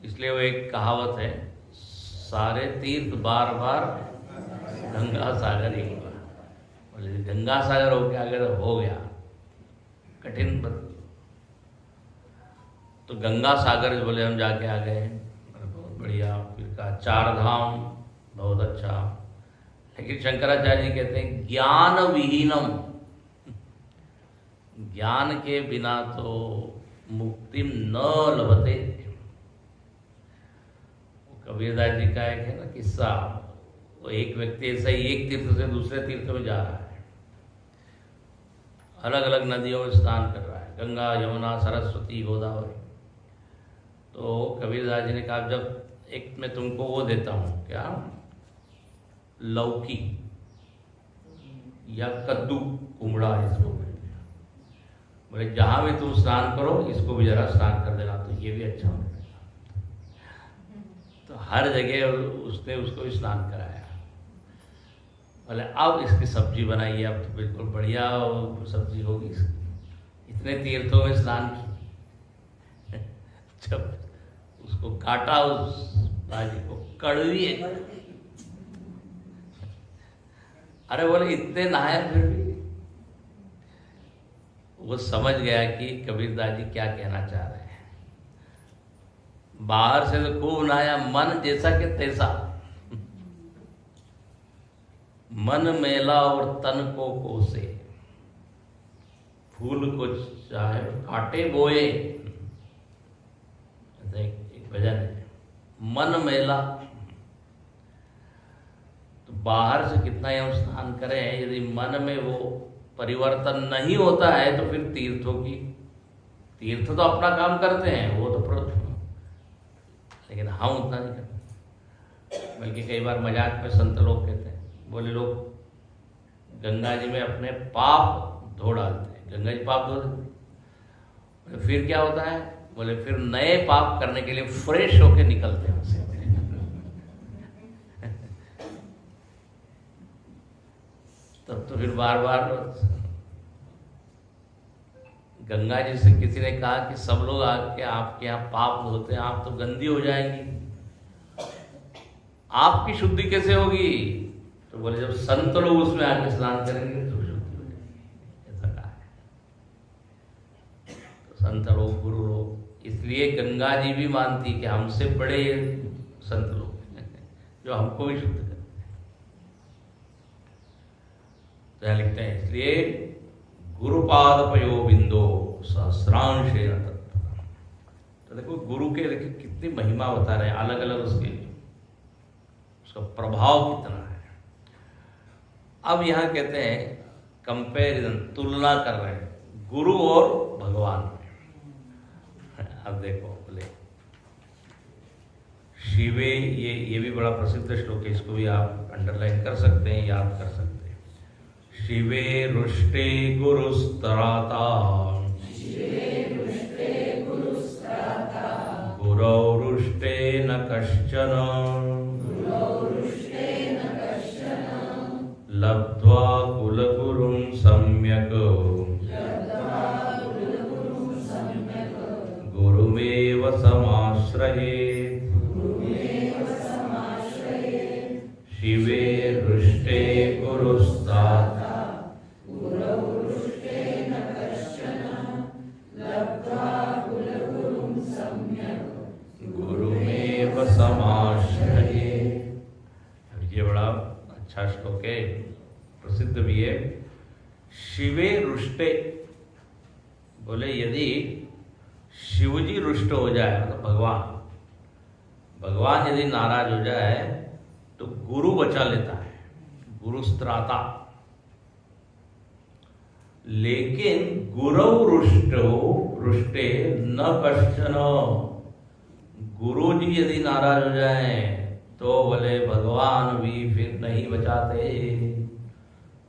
इसलिए वो एक कहावत है, सारे तीर्थ बार बार गंगा सागर ही होगा। बोले गंगा सागर होके आगे तो हो गया कठिन। तो गंगा सागर बोले हम जाके आ गए, बहुत बढ़िया। फिर कहा 4 धाम, बहुत अच्छा। लेकिन शंकराचार्य जी कहते हैं ज्ञान विहीनम, ज्ञान के बिना तो मुक्ति न लभते। कबीरदास जी का एक है ना किस्सा, वो एक व्यक्ति ऐसा ही एक तीर्थ से दूसरे तीर्थ में जा रहा है, अलग अलग नदियों में स्नान कर रहा है, गंगा यमुना सरस्वती गोदावरी। तो कबीरदास जी ने कहा जब एक मैं तुमको वो देता हूँ, क्या लौकी या कद्दू कुमड़ा इसको बोलते हैं, बोले जहाँ भी तुम स्नान करो इसको भी जरा स्नान कर देना, तो ये भी अच्छा हो जाएगा। तो हर जगह उसने उसको स्नान कराया। बोले अब इसकी सब्जी बनाइए, अब तो बिल्कुल बढ़िया सब्जी होगी इसकी। इतने तीर्थों में स्नान की, जब उसको काटा उस भाजी को, कड़वी है। अरे बोले इतने नहाए फिर भी। वो समझ गया कि कबीरदास जी क्या कहना चाह रहे हैं। बाहर से तो खूब नहाया, मन जैसा कि तैसा, मन मेला और तन को कोसे, फूल को चाहे काटे बोए। एक भजन है, मन मेला। तो बाहर से कितना ही हम स्नान करें, यदि मन में वो परिवर्तन नहीं होता है तो फिर तीर्थ तो अपना काम करते हैं, वो तो लेकिन हम उतना नहीं करते। बल्कि कई बार मजाक में संत लोग कहते हैं, बोले लोग गंगा जी में अपने पाप धो डालते हैं, गंगा जी पाप धो देते, फिर क्या होता है, बोले फिर नए पाप करने के लिए फ्रेश होके निकलते हैं उनसे। तब तो फिर बार बार गंगा जी से किसी ने कहा कि सब लोग आके आपके यहाँ पाप धोते हैं, आप तो गंदी हो जाएंगी, आपकी शुद्धि कैसे होगी? तो बोले जब संत लोग उसमें आके स्नान करेंगे तो शुद्धि हो जाएगी, ऐसा कहा है। तो संत लोग, गुरु लोग, इसलिए गंगा जी भी मानती कि हमसे बड़े संत लोग जो हमको भी शुद्ध करते हैं। तो यहाँ लिखते हैं, इसलिए गुरुपाद पयो बिंदो सहस्रांशे। तो देखो गुरु के देखिए कितनी महिमा बता रहे हैं, अलग अलग उसका प्रभाव कितना है। अब यहाँ कहते हैं कंपैरिजन, तुलना कर रहे हैं गुरु और भगवान में। अब देखो बोले शिवे, ये भी बड़ा प्रसिद्ध श्लोक है, इसको भी आप अंडरलाइन कर सकते हैं, याद कर सकते हैं। शिवे रुष्टे गुरुस्त्राता गुरौ रुष्टे न कश्चन लब्ध्वा कुलगुरुं सम्यक् गुरुमेव समाश्रयेत्। शिवे रुष्टे गुरुस्त्राता गुरुमेव समाश्रयेत्। ये बड़ा अच्छा श्लोक है, प्रसिद्ध भी है। शिवे रुष्टे बोले यदि शिवजी रुष्ट हो जाए, मतलब भगवान यदि नाराज हो जाए तो गुरु बचा लेता है, गुरुस्त्राता। लेकिन गुरौ रुष्टे न कश्चन, गुरु जी यदि नाराज हो जाए तो बोले भगवान भी फिर नहीं बचाते।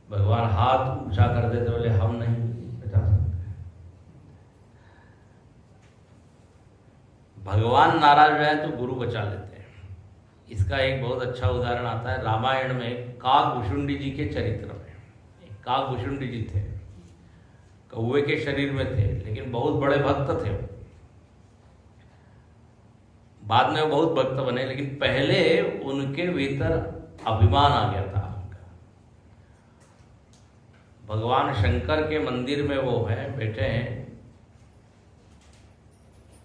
भगवान हाथ ऊंचा कर देते, बोले हम नहीं बचा सकते। भगवान नाराज हो जाए तो गुरु बचा लेते हैं। इसका एक बहुत अच्छा उदाहरण आता है रामायण में, काकभुशुंडी जी के चरित्र में। काकभुशुंडी जी थे, कौवे के शरीर में थे, लेकिन बहुत बड़े भक्त थे। बाद में वो बहुत भक्त बने, लेकिन पहले उनके भीतर अभिमान आ गया था। भगवान शंकर के मंदिर में वो है बैठे हैं।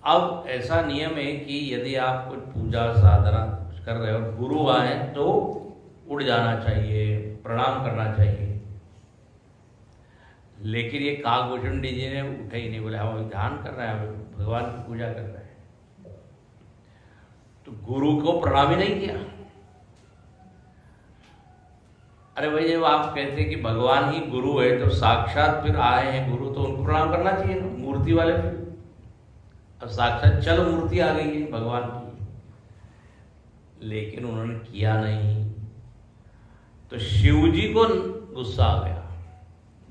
अब ऐसा नियम है कि यदि आप कुछ पूजा साधना कुछ कर रहे हो, गुरु आए तो उड़ जाना चाहिए, प्रणाम करना चाहिए। लेकिन ये काकभुशुंडी जी ने उठे ही नहीं, बोले हम अभी ध्यान कर रहे हैं, हम भगवान की पूजा कर रहे हैं। तो गुरु को प्रणाम ही नहीं किया। अरे भाई, जब आप कहते कि भगवान ही गुरु है तो साक्षात फिर आए हैं गुरु, तो उनको प्रणाम करना चाहिए ना, मूर्ति वाले। फिर अब साक्षात चल मूर्ति आ गई है भगवान की, लेकिन उन्होंने किया नहीं। तो शिव जी को गुस्सा आ गया।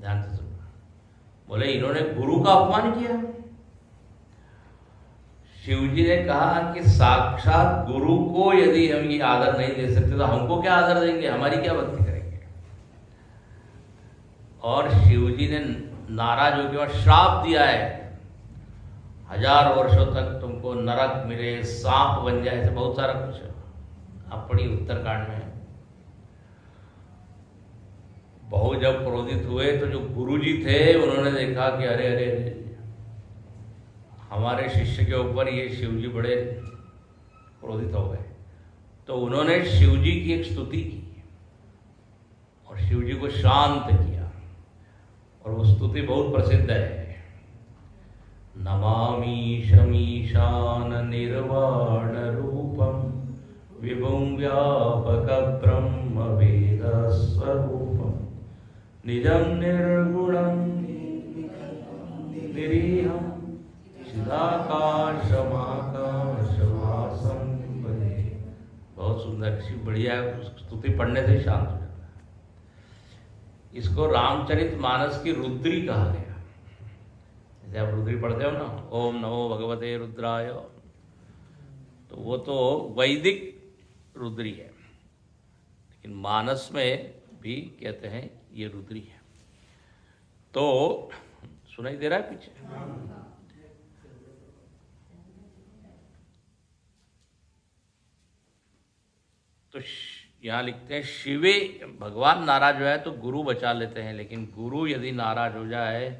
ध्यान से सुनना, बोले इन्होंने गुरु का अपमान किया। शिव जी ने कहा कि साक्षात गुरु को यदि हम ये आदर नहीं दे सकते तो हमको क्या आदर देंगे, हमारी क्या भक्ति करेंगे। और शिव जी ने नाराज होकर और श्राप दिया है, 1000 वर्षों तक तुमको नरक मिले, सांप बन जाए, ऐसे बहुत सारा कुछ आप पढ़ी उत्तरकांड में। बहुत जब क्रोधित हुए तो जो गुरुजी थे उन्होंने देखा कि अरे अरे अरे, हमारे शिष्य के ऊपर ये शिवजी बड़े क्रोधित हो गए। तो उन्होंने शिवजी की एक स्तुति की और शिवजी को शांत किया, और वो स्तुति बहुत प्रसिद्ध है। नमामि शमीशान निर्वाण रूपम विभुं व्यापक ब्रह्म वेद स्वरूपम निजं निर्गुणं निरीहं चिदाकाशमाकाशवासं भजे। बहुत सुंदर, बढ़िया है। स्तुति पढ़ने से शांत हो जाता है। इसको रामचरितमानस की रुद्री कहा गया। जैसे आप रुद्री पढ़ते हो ना, ओम नमो भगवते रुद्राय, तो वो तो वैदिक रुद्री है, लेकिन मानस में भी कहते हैं ये रुद्री है। तो सुनाई दे रहा है पीछे? तो यहाँ लिखते हैं शिवे, भगवान नाराज हो जाए तो गुरु बचा लेते हैं, लेकिन गुरु यदि नाराज हो जाए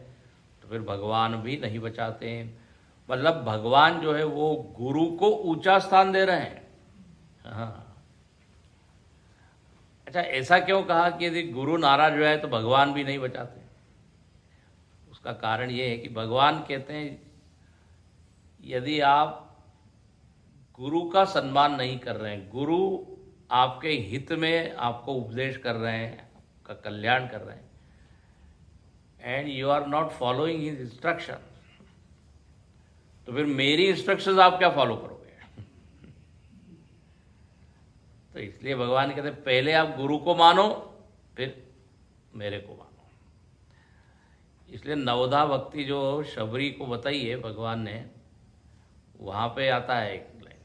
तो फिर भगवान भी नहीं बचाते हैं। मतलब भगवान जो है वो गुरु को ऊंचा स्थान दे रहे हैं। हाँ, अच्छा, ऐसा क्यों कहा कि यदि गुरु नाराज हो जाए तो भगवान भी नहीं बचाते? उसका कारण ये है कि भगवान कहते हैं यदि आप गुरु का सम्मान नहीं कर रहे हैं, गुरु आपके हित में आपको उपदेश कर रहे हैं, आपका कल्याण कर रहे हैं, and you are not following his instruction, तो फिर मेरी इंस्ट्रक्शंस आप क्या फॉलो करोगे? तो इसलिए भगवान कहते हैं पहले आप गुरु को मानो, फिर मेरे को मानो। इसलिए नवधा भक्ति जो शबरी को बताई है भगवान ने, वहाँ पे आता है एक लाइन,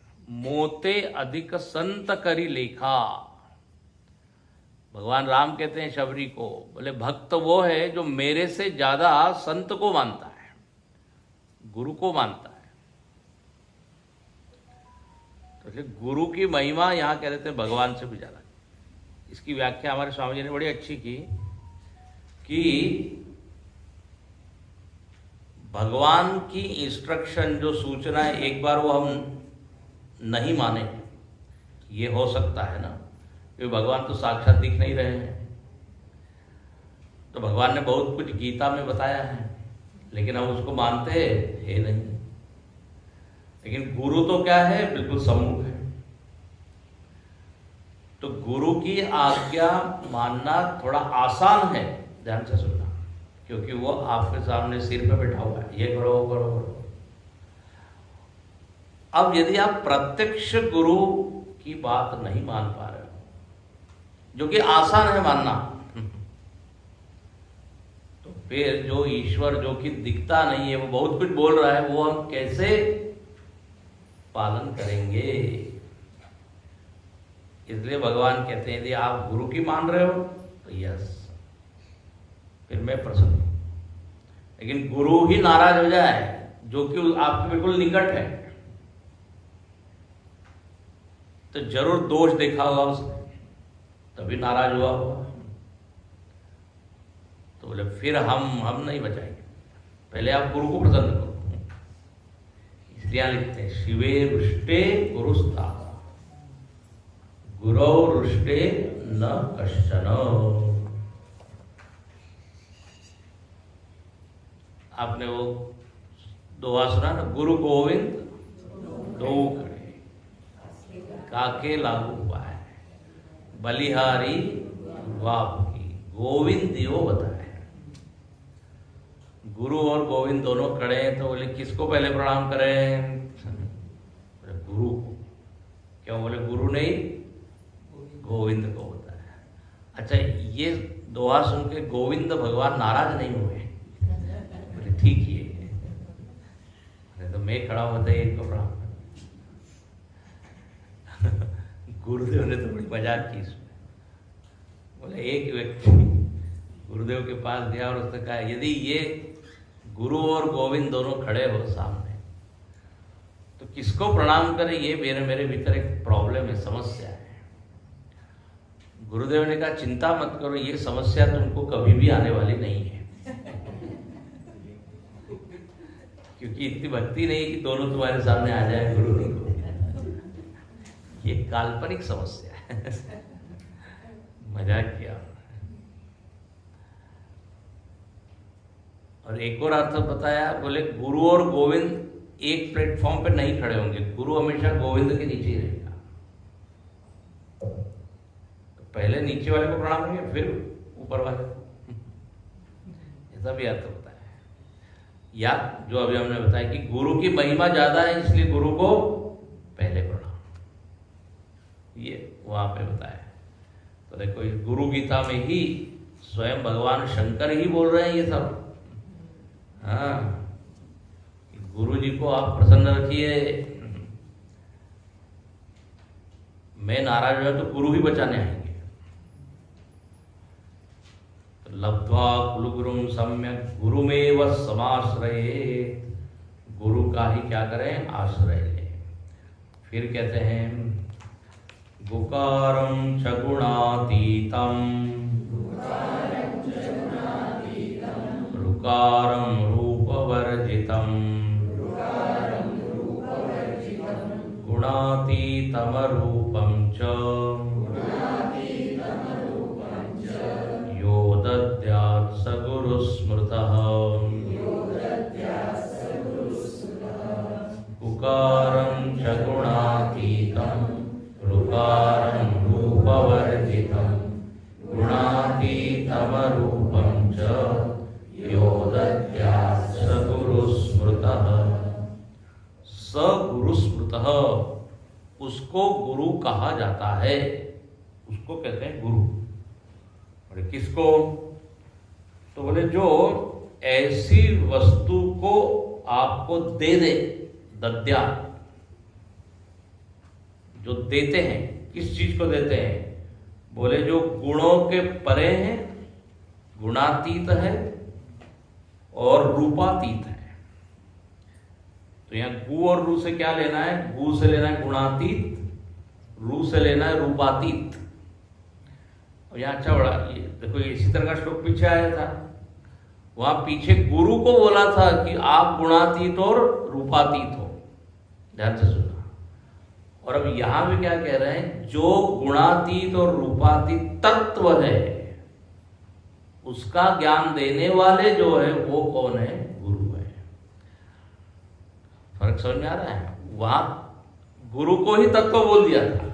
मोते अधिक संत करी लेखा। भगवान राम कहते हैं शबरी को, बोले भक्त वो है जो मेरे से ज्यादा संत को मानता है, गुरु को मानता है। तो इसलिए गुरु की महिमा यहाँ कह देते हैं भगवान से भी ज्यादा। इसकी व्याख्या हमारे स्वामी जी ने बड़ी अच्छी की कि भगवान की इंस्ट्रक्शन जो सूचना है, एक बार वो हम नहीं माने, ये हो सकता है ना, क्योंकि भगवान तो साक्षात दिख नहीं रहे हैं। तो भगवान ने बहुत कुछ गीता में बताया है, लेकिन हम उसको मानते हैं नहीं। लेकिन गुरु तो क्या है, बिल्कुल सम्मुख है। तो गुरु की आज्ञा मानना थोड़ा आसान है, ध्यान से सुनना, क्योंकि वो आपके सामने सिर पे बैठा हुआ है, ये करो वो करो करो। अब यदि आप प्रत्यक्ष गुरु की बात नहीं मान पा रहे हो, जो कि आसान है मानना, तो फिर जो ईश्वर जो कि दिखता नहीं है, वो बहुत कुछ बोल रहा है, वो हम कैसे पालन करेंगे? इसलिए भगवान कहते हैं यदि आप गुरु की मान रहे हो तो यस, फिर मैं प्रसन्न हूं। लेकिन गुरु ही नाराज हो जाए, जो कि आपके बिल्कुल निकट है, तो जरूर दोष देखा होगा उसने, तभी नाराज हुआ होगा। तो बोले फिर हम नहीं बचाएंगे, पहले आप गुरु को प्रसन्न करो। इसलिए लिखते हैं शिवे रुष्टे गुरुस्ता गुरौ रुष्टे न कश्चन। आपने वो दोहा सुना ना, गुरु गोविंद दो खड़े, काके लागू हुआ है, बलिहारी वाप की, गोविंद दियो बताए। गुरु और गोविंद दोनों खड़े हैं, तो बोले किसको पहले प्रणाम करें? बोले गुरु को। क्यों? बोले गुरु नहीं, गोविंद को होता है। अच्छा, ये दोहा सुन के गोविंद भगवान नाराज नहीं हुए? बोले ठीक ही है, तो मैं खड़ा होता है इनको प्रणाम। गुरुदेव ने तो बड़ी मजाक की इसमें। बोले एक व्यक्ति गुरुदेव के पास गया और उसने कहा यदि ये गुरु और गोविंद दोनों खड़े हो सामने, तो किसको प्रणाम करें? ये मेरे भीतर एक प्रॉब्लम है, समस्या है। गुरुदेव ने कहा चिंता मत करो, ये समस्या तुमको कभी भी आने वाली नहीं है, क्योंकि इतनी भक्ति नहीं कि दोनों तुम्हारे सामने आ जाए, गुरु नहीं को। ये काल्पनिक समस्या है। मजाक किया। और एक और अर्थ बताया, बोले गुरु और गोविंद एक प्लेटफॉर्म पे नहीं खड़े होंगे, गुरु हमेशा गोविंद के नीचे ही रहेगा। तो पहले नीचे वाले को प्रणाम करेंगे, फिर ऊपर वाले को। ऐसा भी अर्थ होता है। या जो अभी हमने बताया कि गुरु की महिमा ज्यादा है, इसलिए गुरु को पहले प्रणाम, ये वहां पे बताया। तो देखो इस गुरु गीता में ही स्वयं भगवान शंकर ही बोल रहे हैं ये सब। हाँ, गुरु जी को आप प्रसन्न रखिए, मैं नाराज हुआ तो गुरु ही बचाने आएंगे। तो लब्ध्वा कुलगुरुम सम्यक गुरुमेव समाश्रये, गुरु का ही क्या करें? आश्रय ले। फिर कहते हैं गुकारं च गुणातीतं ऋकारं रूपवर्जितं गुणातीतमरूपं च यो दद्यात् स गुरुस्मृतः। गुकारं च गुणातीतं ऋकारं रूपवर्जितं गुणातीतमरूपं च यो दद्यात् स गुरुस्मृतः। स गुरुस्मृतः, उसको गुरु कहा जाता है, उसको कहते हैं गुरु। और किसको? तो बोले जो ऐसी वस्तु को आपको दे दे, दद्या, जो देते हैं, किस चीज को देते हैं? बोले जो गुणों के परे हैं, गुणातीत है और रूपातीत है। तो यहां गु और रू से क्या लेना है? गु से लेना है गुणातीत, रू से लेना है रूपातीत। और यहां अच्छा बड़ा, ये देखो इसी तरह का श्लोक पीछे आया था। वहां पीछे गुरु को बोला था कि आप गुणातीत और रूपातीत हो, ध्यान से सुनना। और अब यहां भी क्या कह रहे हैं? जो गुणातीत और रूपातीत तत्व है उसका ज्ञान देने वाले जो है वो कौन है? गुरु है। फर्क समझ में आ रहा है? वहां गुरु को ही तत्व बोल दिया था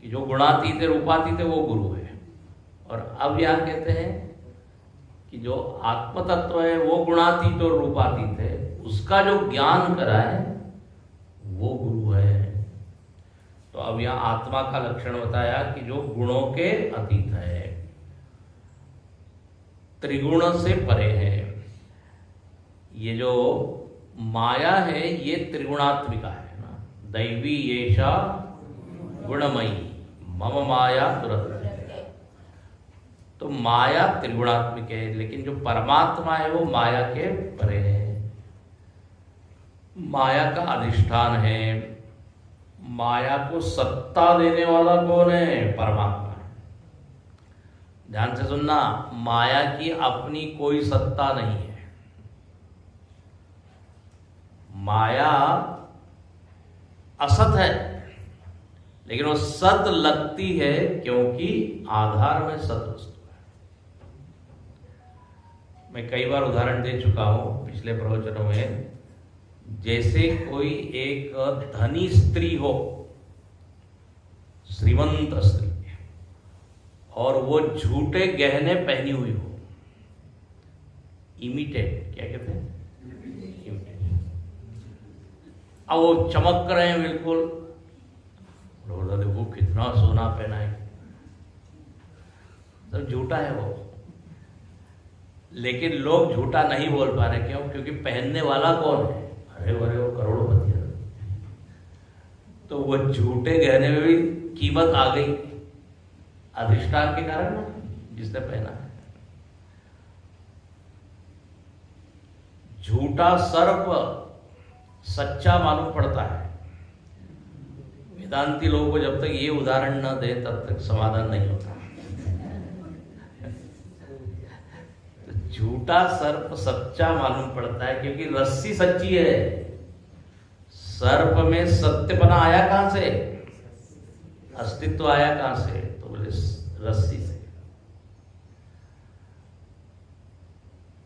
कि जो गुणातीत है रूपातीत है वो गुरु है। और अब यहां कहते हैं कि जो आत्म तत्व है वो गुणातीत और रूपातीत है, उसका जो ज्ञान कराए वो गुरु है। तो अब यहां आत्मा का लक्षण बताया कि जो गुणों के अतीत है, त्रिगुण से परे है। ये जो माया है ये त्रिगुणात्मिका है ना। दैवी येषा गुणमयी मम माया तुरंत। तो माया त्रिगुणात्मिक है, लेकिन जो परमात्मा है वो माया के परे है, माया का अधिष्ठान है। माया को सत्ता देने वाला कौन है? परमात्मा। ध्यान से सुनना, माया की अपनी कोई सत्ता नहीं है। माया असत है, लेकिन वो सत लगती है क्योंकि आधार में सत वस्तु है। मैं कई बार उदाहरण दे चुका हूं पिछले प्रवचनों में। जैसे कोई एक धनी स्त्री हो, श्रीमंत स्त्री, और वो झूठे गहने पहनी हुई हो, इमिटेट, क्या कहते हैं? इमिटेट। अब वो चमक रहे हैं बिल्कुल, देखो कितना सोना पहना है, सब झूठा है वो। लेकिन लोग झूठा नहीं बोल पा रहे, क्यों? क्योंकि पहनने वाला कौन है? अरे अरे वो करोड़पति है। तो वो झूठे गहने में भी कीमत आ गई, अधिष्ठान के कारण ना, जिसने पहना है। झूठा सर्प सच्चा मालूम पड़ता है। वेदांती लोगों को जब तक ये उदाहरण न दे तब तक समाधान नहीं होता। तो झूठा सर्प सच्चा मालूम पड़ता है क्योंकि रस्सी सच्ची है। सर्प में सत्यपना आया कहां से? अस्तित्व आया कहां से? तो बोले रस्सी से।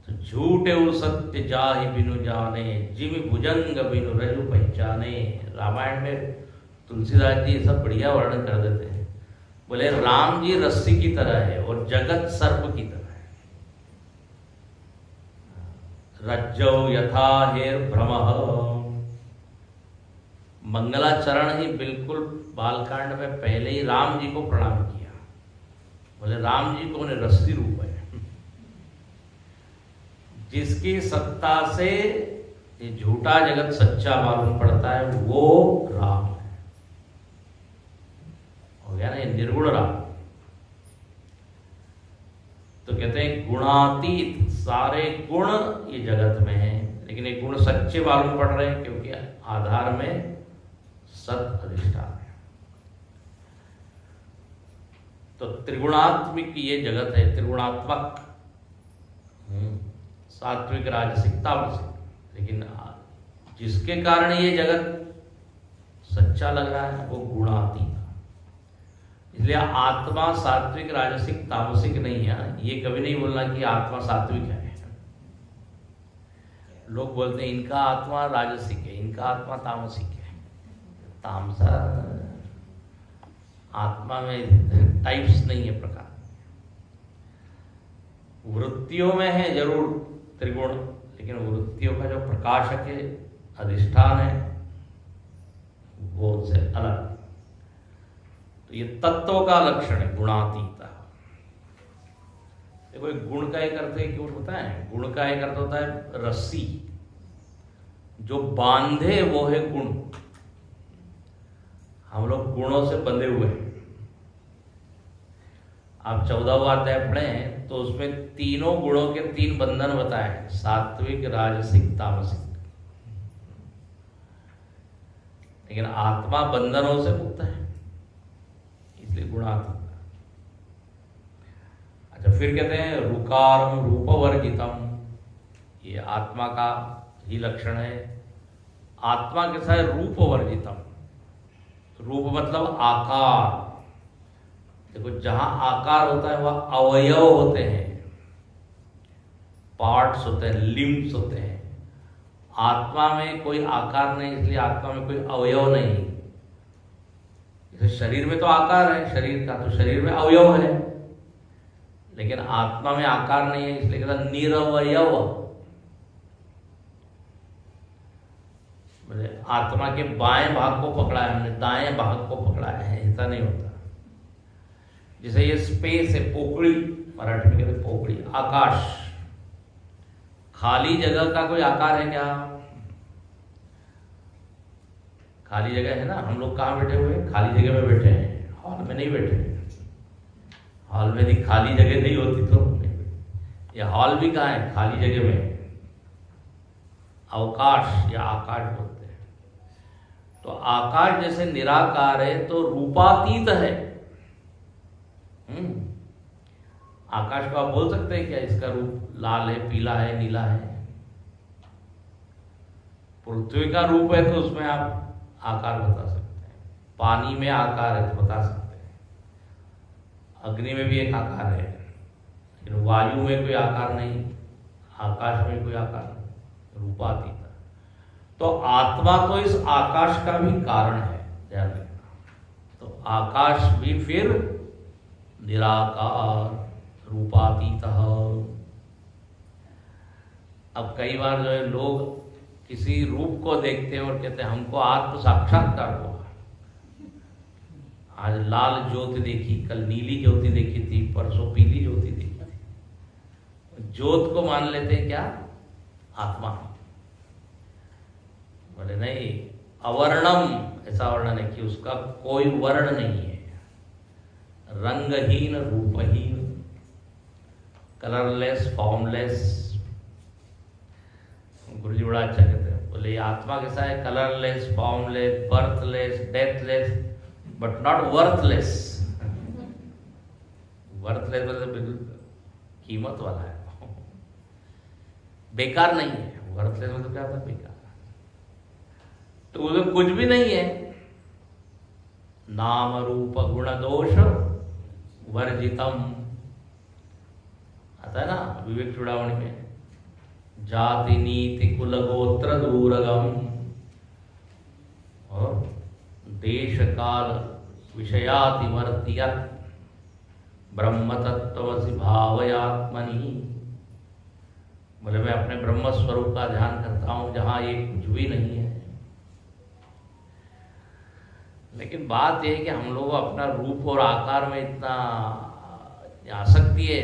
तो झूठे उ सत्य जाहि बिनु जाने, जिमि भुजंग बिनु रजु पहचाने। रामायण में तुलसीदास जी सब बढ़िया वर्णन कर देते हैं। बोले राम जी रस्सी की तरह है और जगत सर्प की तरह है। रज्जौ यथा हेर भ्रमः। मंगलाचरण ही बिल्कुल बालकांड में पहले ही राम जी को प्रणाम किया। बोले राम जी कौन है? रस्सी रूप है, जिसकी सत्ता से ये झूठा जगत सच्चा मालूम पड़ता है, वो राम है। हो गया ना, ये निर्गुण राम। तो कहते हैं गुणातीत, सारे गुण ये जगत में है, लेकिन ये गुण सच्चे मालूम पड़ रहे हैं क्योंकि आधार में सत अधिष्ठान है। तो त्रिगुणात्मिक ये जगत है, त्रिगुणात्मक, सात्विक राजसिक तामसिक। लेकिन जिसके कारण ये जगत सच्चा लग रहा है वो गुणातीत। इसलिए आत्मा सात्विक राजसिक तामसिक नहीं है। ये कभी नहीं बोलना कि आत्मा सात्विक है। लोग बोलते हैं इनका आत्मा राजसिक है, इनका आत्मा तामसिक है। तामसा आत्मा में टाइप्स नहीं है, प्रकार। वृत्तियों में है जरूर त्रिगुण, लेकिन वृत्तियों का जो प्रकाशक है, अधिष्ठान है, वो उनसे अलग। तो ये तत्व का लक्षण है गुणातीत। देखो एक गुण का एक अर्थ है कि होता है, गुण का एक अर्थ होता है रस्सी, जो बांधे वो है गुण। हम लोग गुणों से बंधे हुए हैं। आप 14वां अध्याय पढ़ें तो उसमें तीनों गुणों के 3 बंधन बताए, सात्विक, राजसिक, तामसिक। लेकिन आत्मा बंधनों से मुक्त है, इसलिए गुणात्मा। अच्छा, फिर कहते हैं रुकारम रूपवर्जितम, ये आत्मा का ही लक्षण है। आत्मा के साथ रूपवर्जितम, रूप मतलब आकार। देखो जहां आकार होता है वह अवयव होते हैं, पार्ट्स होते हैं, लिम्ब्स होते हैं। आत्मा में कोई आकार नहीं, इसलिए आत्मा में कोई अवयव नहीं। जैसे शरीर में तो आकार है शरीर का, तो शरीर में अवयव है, लेकिन आत्मा में आकार नहीं है, इसलिए कहता निरवयव। आत्मा के बाएं भाग को पकड़ा है हमने, दाएं भाग को पकड़ा है, ऐसा नहीं होता। जैसे ये स्पेस है, पोकड़ी, मराठी में कहते पोकड़ी, आकाश। खाली जगह का कोई आकार है क्या? खाली जगह है ना। हम लोग कहाँ बैठे हुए हैं? खाली जगह में बैठे हैं, हॉल में नहीं बैठे हैं। हॉल में नहीं, खाली जगह नहीं होती तो नहीं। ये हॉल भी कहाँ है? खाली जगह में। अवकाश या आकाश बोलते हैं। तो आकाश जैसे निराकार है तो रूपातीत है। आकाश को आप बोल सकते हैं क्या इसका रूप लाल है, पीला है, नीला है? पृथ्वी का रूप है तो उसमें आप आकार बता सकते हैं। पानी में आकार है तो बता सकते हैं। अग्नि में भी एक आकार है, लेकिन वायु में कोई आकार नहीं, आकाश में कोई आकार नहीं, रूपातीत। तो आत्मा तो इस आकाश का भी कारण है, ध्यान रखना। तो आकाश भी फिर निराकार, रूपातीत। अब कई बार जो है लोग किसी रूप को देखते हैं और कहते हैं हमको आत्म साक्षात्कार हुआ। आज लाल ज्योति देखी, कल नीली ज्योति देखी थी, परसों पीली ज्योति देखी थी। ज्योत को मान लेते हैं क्या? आत्मा। बोले नहीं, अवर्णम, ऐसा वर्णन है कि उसका कोई वर्ण नहीं है, रंगहीन, रूपहीन, कलरलेस, फॉर्मलेस। गुरु जी बड़ा अच्छा कहते हैं, बोले ये आत्मा कैसा है? Colourless, formless, birthless, deathless, but not worthless. Worthless मतलब बिल्कुल कीमत वाला है, बेकार नहीं है। वर्थलेस मतलब क्या होता है? बेकार। तो उसमें कुछ भी नहीं है। नाम रूप गुण दोष वर्जितम, आता है ना विवेक चूड़ामणि में। जाति नीति कुल गोत्र दूरगम, और देश काल विषयातिवर्तियत ब्रह्म तत्वसि भावयात्मनि। बोले मैं अपने ब्रह्म स्वरूप का ध्यान करता हूं जहां ये कुछ भी नहीं है। लेकिन बात यह है कि हम लोग अपना रूप और आकार में इतना आसक्ति है,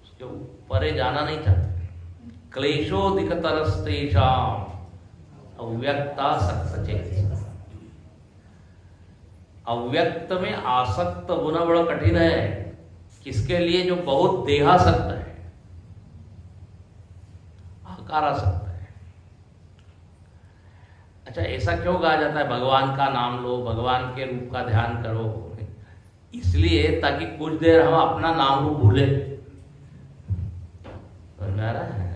उसके ऊपर जाना नहीं चाहते। क्लेशोदिकतरस्तेषाम् अव्यक्तासक्तचेतसा। अव्यक्त में आसक्त होना बड़ा कठिन है। किसके लिए? जो बहुत देहासक्त है, आकार आसक्त है। अच्छा, ऐसा क्यों कहा जाता है भगवान का नाम लो, भगवान के रूप का ध्यान करो? इसलिए ताकि कुछ देर हम अपना नाम रूप भूले। समझ में आ रहा है?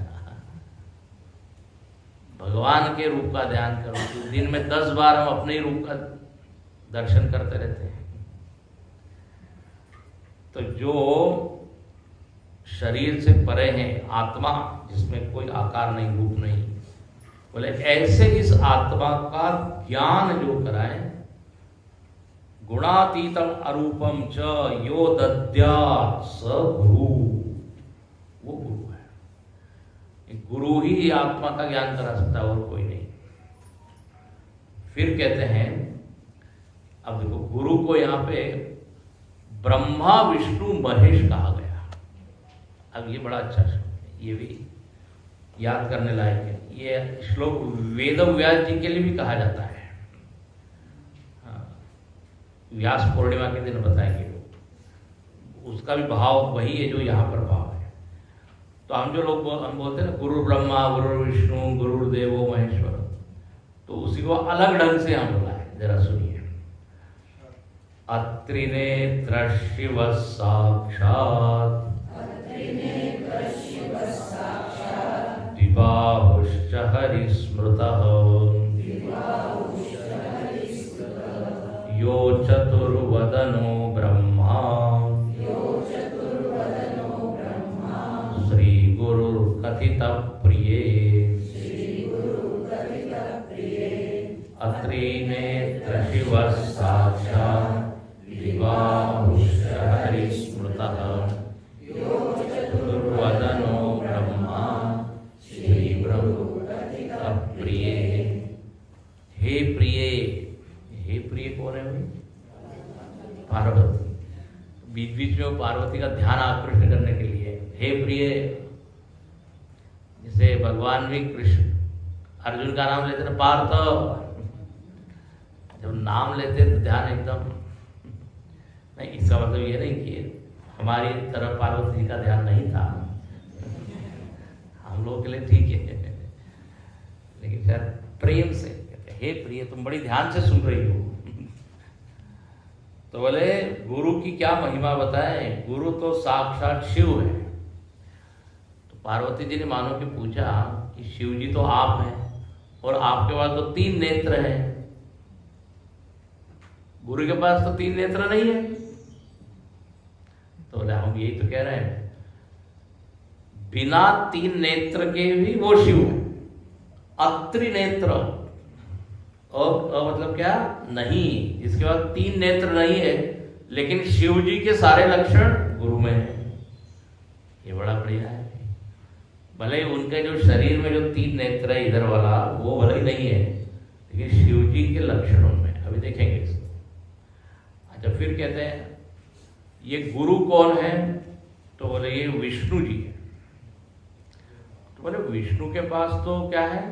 भगवान के रूप का ध्यान करो। तो दिन में 10 बार हम अपने ही रूप का दर्शन करते रहते हैं। तो जो शरीर से परे हैं, आत्मा जिसमें कोई आकार नहीं, रूप नहीं, बोले ऐसे इस आत्मा का ज्ञान जो कराए, गुणातीतम अरूपम च यो दद्यात् स गुरु, वो गुरु है। गुरु ही आत्मा का ज्ञान करा सकता है, और कोई नहीं। फिर कहते हैं, अब देखो गुरु को यहाँ पे ब्रह्मा विष्णु महेश कहा गया। अब ये बड़ा अच्छा श्लोक है, ये भी याद करने लायक है। ये श्लोक वेद व्यास जी के लिए भी कहा जाता है। व्यास पूर्णिमा के दिन बताएंगे लोग, उसका भी भाव वही है जो यहाँ पर भाव है। तो हम जो लोग हम बोलते हैं ना गुरु ब्रह्मा गुरु विष्णु गुरुदेवो महेश्वर, तो उसी को अलग ढंग से हम बोला है, जरा सुनिए। अत्रिनेत्र शिव साक्षात् द्विबाहुश्च हरिस्मृतः यो चतुर्वदनो ब्रह्मा श्रीगुरुर्कथितः प्रिये अत्रिनेत्र शिवः साक्षात् द्विबाहुश्च हरिस्मृतः यो चतुर्वदनो ब्रह्मा श्रीगुरुर्कथितः प्रिये। हे प्रिय, हे प्रिय कौन है भाई? पार्वती। बीच बीच में वो पार्वती का ध्यान आकृष्ट करने के लिए हे प्रिय, जैसे भगवान भी कृष्ण अर्जुन का नाम लेते ना पार्थ, जब नाम लेते तो ध्यान एकदम नहीं। इसका मतलब ये नहीं कि हमारी तरफ पार्वती जी का ध्यान नहीं था, हम लोगों के लिए ठीक है, लेकिन शायद प्रेम से हे प्रिय तुम बड़ी ध्यान से सुन रही हो। तो बोले गुरु की क्या महिमा बताएं, गुरु तो साक्षात शिव है। तो पार्वती जी ने मानो कि पूछा कि शिव जी तो आप हैं और आपके पास तो 3 नेत्र हैं, गुरु के पास तो 3 नेत्र नहीं है। तो बोले हम यही तो कह रहे हैं, बिना 3 नेत्र के भी वो शिव है। अत्रिनेत्र और मतलब क्या नहीं, जिसके बाद 3 नेत्र नहीं है लेकिन शिव जी के सारे लक्षण गुरु में है। ये बड़ा बढ़िया है। भले उनके जो शरीर में जो 3 नेत्र है इधर वाला वो भले ही नहीं है, लेकिन शिव जी के लक्षणों में अभी देखेंगे इसको। अच्छा फिर कहते हैं ये गुरु कौन है? तो बोले ये विष्णु जी है। तो बोले विष्णु के पास तो क्या है?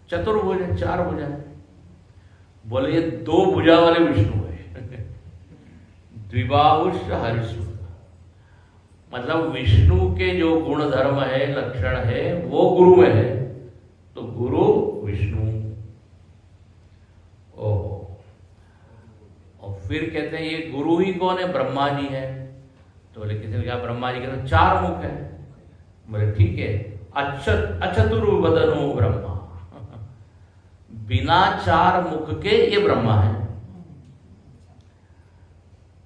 चतुर्भुज है, 4 भुजा है। बोले ये 2 भुजा वाले विष्णु है। द्विबाहुश्च हरिस्मृतः, मतलब विष्णु के जो गुण धर्म है लक्षण है वो गुरु में है, तो गुरु विष्णु। ओहो। और फिर कहते हैं ये गुरु ही कौन है? ब्रह्मा जी है। तो बोले किसी ने कहा ब्रह्मा जी के तो 4 मुख है। बोले ठीक है, अचतुर्वदनो ब्रह्मा, बिना 4 मुख के ये ब्रह्मा है।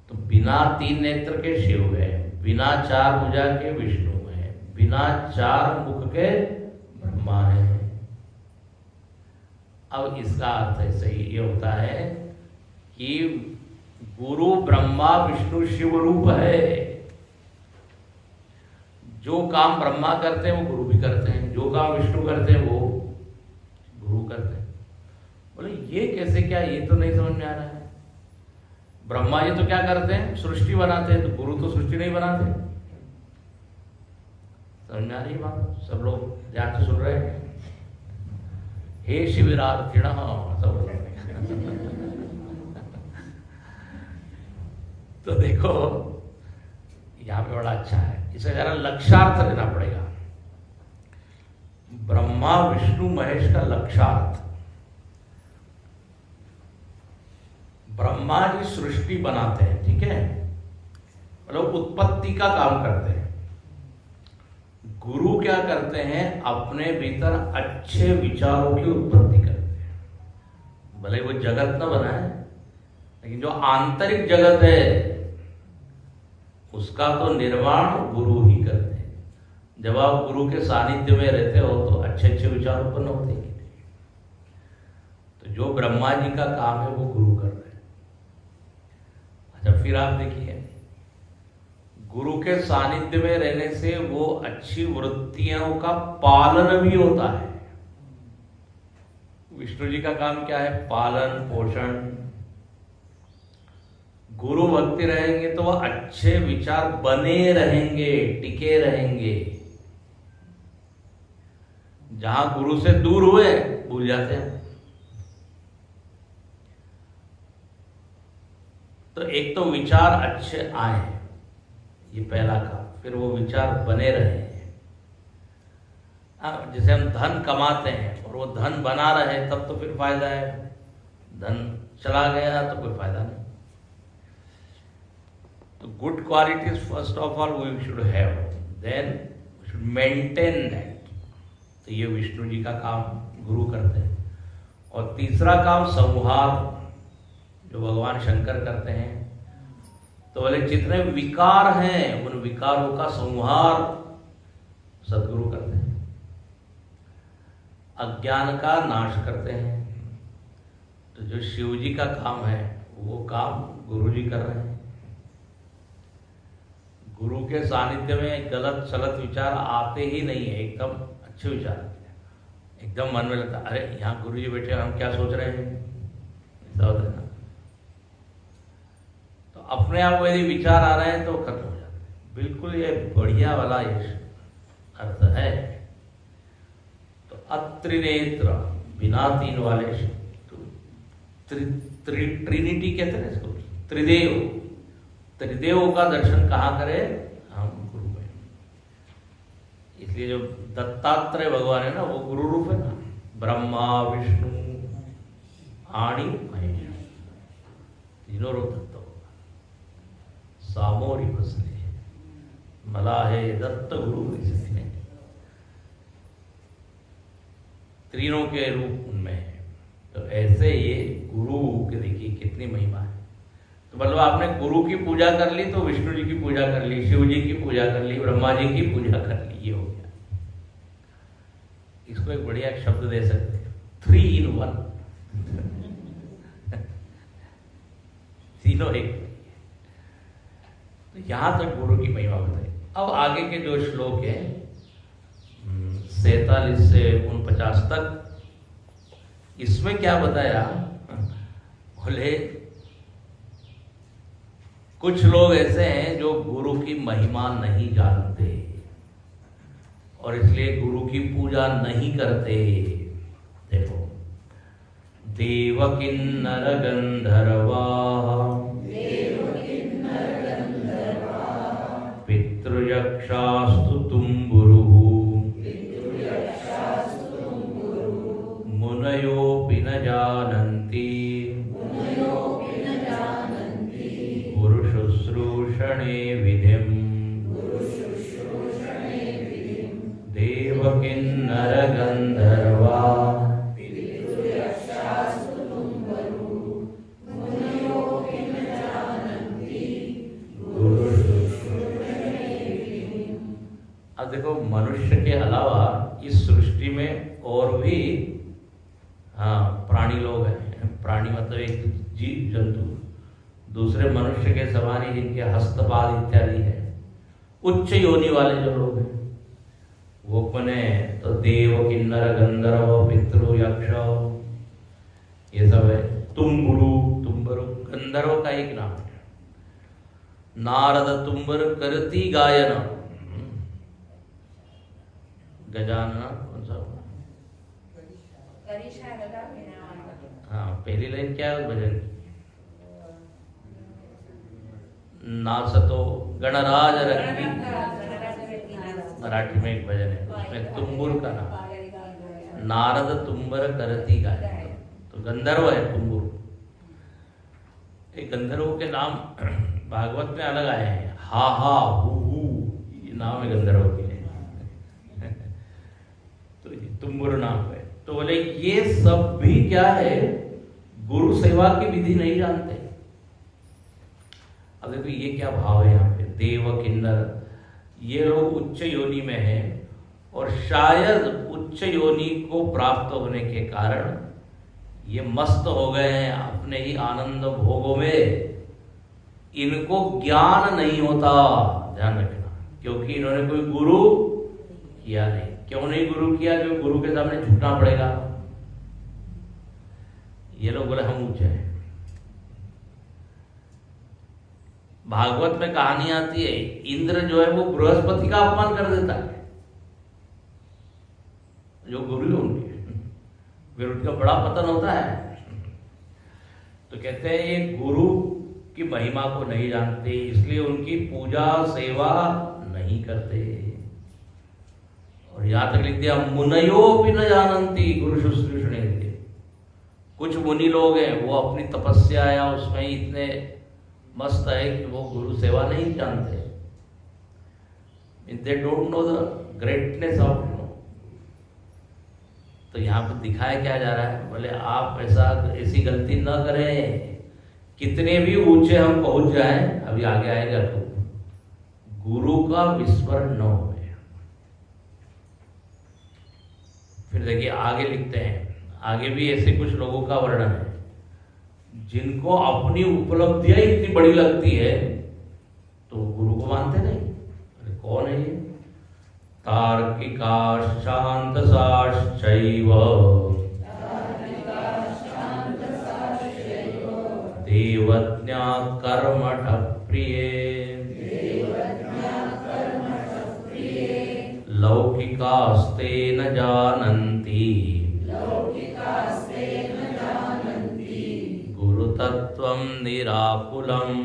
तो बिना 3 नेत्र के शिव है, बिना 4 भुजा के विष्णु है, बिना 4 मुख के ब्रह्मा है। अब इसका अर्थ ऐसे ही ये होता है कि गुरु ब्रह्मा विष्णु शिव रूप है। जो काम ब्रह्मा करते हैं वो गुरु भी करते हैं, जो काम विष्णु करते हैं वो गुरु करते हैं। बोले ये कैसे, क्या ये तो नहीं समझ में आ रहा है। ब्रह्मा जी तो क्या करते हैं? सृष्टि बनाते हैं, तो गुरु तो सृष्टि नहीं बनाते। समझ में आ रही है बात? सब लोग ध्यान से सुन रहे हैं? हे शिविरार्थिण सब लोग। तो देखो यहाँ पे बड़ा अच्छा है, इसे जरा लक्षार्थ लेना पड़ेगा। ब्रह्मा विष्णु महेश का लक्षार्थ। ब्रह्मा जी सृष्टि बनाते हैं, ठीक है, मतलब उत्पत्ति का काम करते हैं। गुरु क्या करते हैं? अपने भीतर अच्छे विचारों की उत्पत्ति करते हैं। भले वो जगत न बनाए, लेकिन जो आंतरिक जगत है उसका तो निर्माण गुरु ही करते हैं। जब आप गुरु के सानिध्य में रहते हो तो अच्छे अच्छे विचार उत्पन्न होते हैं। तो जो ब्रह्मा जी का काम है वो गुरु कर रहे हैं। अच्छा फिर आप देखिए, गुरु के सानिध्य में रहने से वो अच्छी वृत्तियों का पालन भी होता है। विष्णु जी का काम क्या है? पालन पोषण। गुरु भक्ति रहेंगे तो वह अच्छे विचार बने रहेंगे, टिके रहेंगे। जहां गुरु से दूर हुए भूल जाते हैं। तो एक तो विचार अच्छे आए, ये पहला काम, फिर वो विचार बने रहे। जैसे हम धन कमाते हैं और वो धन बना रहे तब तो फिर फायदा है, धन चला गया तो कोई फायदा नहीं। तो good qualities first of all we should have, then we should maintain that. तो ये विष्णु जी का काम गुरु करते हैं। और तीसरा काम संहार, जो भगवान शंकर करते हैं। तो बोले जितने विकार हैं उन विकारों का संहार सद्गुरु करते हैं, अज्ञान का नाश करते हैं। तो जो शिव जी का काम है वो काम गुरु जी कर रहे हैं। गुरु के सानिध्य में गलत सलत विचार आते ही नहीं है, एकदम अच्छे विचार आते हैं। एकदम मन में लगता है अरे यहाँ गुरु जी बैठे हम क्या सोच रहे हैं, ऐसा होता है ना। तो अपने आप यदि विचार आ रहे हैं तो खत्म हो जाते हैं। बिल्कुल ये बढ़िया वाला ये अर्थ है। तो अत्रिनेत्र, बिना तीन वाले, ट्रिनिटी कहते हैं इसको, त्रिदेव। त्रिदेव का दर्शन कहाँ करें, हम गुरु में। इसलिए जो दत्तात्रेय भगवान है ना वो गुरु रूप है ना, ब्रह्मा विष्णु आणी महेश, तीनों रूप दत्त होगा। सामोरी बसले मला है दत्त गुरु, इसलिए तीनों के रूप उनमें है। तो ऐसे ये गुरु के देखिए कितनी महिमा है। तो मतलब आपने गुरु की पूजा कर ली तो विष्णु जी की पूजा कर ली, शिव जी की पूजा कर ली, ब्रह्मा जी की पूजा कर ली, ये हो गया। इसको एक बढ़िया शब्द दे सकते हैं, 3 in 1 तीनों एक। तो यहां तक गुरु की महिमा बताई। अब आगे के जो श्लोक है 47 से 49 तक, इसमें क्या बताया, बोले कुछ लोग ऐसे हैं जो गुरु की महिमा नहीं जानते और इसलिए गुरु की पूजा नहीं करते। देखो, देव किन्नर गंधर्वा पितृयक्षास्तु तुम्बुरु मुनयोऽपि न जानन्ति गुरुशुश्रूषणे विधिम् देवकिन्नर गन्धर्वा अब देखो, मनुष्य के अलावा इस सृष्टि में और भी प्राणी लोग हैं। प्राणी मतलब एक जीव जंतु, दूसरे मनुष्य के समान ही जिनके हस्तपाद इत्यादि है, उच्च योनि वाले जो लोग हैं वो बने। तो देव किन्नर गंधर्व पितृ यक्ष ये सब है। तुम्बुरु, तुम्बरु गंधर्व का एक नाम है। नारद तुम्बर करती गायन, गजानन कौन सा हुआ? हाँ, पहली लाइन क्या है उस भजन की? नासतो गणराज रंगी, मराठी में एक भजन है उसमें तुम्बुर का नाम, नारद तुम्बर करती गायन। तो गंधर्व है तुम्बुर। एक गंधर्व के नाम भागवत में अलग आए हैं, हा हा हु, ये नाम है गंधर्व के। तो तुम्बुर नाम है। तो बोले ये सब भी क्या है, गुरु सेवा की विधि नहीं जानते। अब देखो ये क्या भाव है यहाँ पे, देव किन्नर, ये लोग उच्च योनि में हैं और शायद उच्च योनि को प्राप्त होने के कारण ये मस्त हो गए हैं अपने ही आनंद भोगों में। इनको ज्ञान नहीं होता, ध्यान रखना, क्योंकि इन्होंने कोई गुरु किया नहीं। क्यों नहीं गुरु किया? क्योंकि गुरु के सामने झुकना पड़ेगा। ये लोग बोले हम ऊंचे हैं। भागवत में कहानी आती है, इंद्र जो है वो बृहस्पति का अपमान कर देता है, जो गुरु है उनके, फिर उनका बड़ा पतन होता है। तो कहते हैं ये गुरु की महिमा को नहीं जानते, इसलिए उनकी पूजा सेवा नहीं करते। और यहां तक लिख दिया मुनयो भी न जानती गुरु शुश्रूषणे। कुछ मुनि लोग हैं वो अपनी तपस्या या उसमें इतने मस्त है कि वो गुरु सेवा नहीं जानते, they don't know the greatness of no. तो यहाँ पर दिखाया क्या जा रहा है, बोले आप ऐसी गलती न करें, कितने भी ऊंचे हम पहुंच जाएं, अभी आगे आएगा तो गुरु का विस्मरण न हो। फिर देखिए आगे लिखते हैं, आगे भी ऐसे कुछ लोगों का वर्णन है जिनको अपनी उपलब्धियां इतनी बड़ी लगती है तो गुरु को मानते नहीं। अरे कौन है ये? तार्किका शांतसाश्चैव देवज्ञा कर्मठ प्रिये लौकिकास्ते न जानन्ति गुरुतत्त्वं निराकुलम्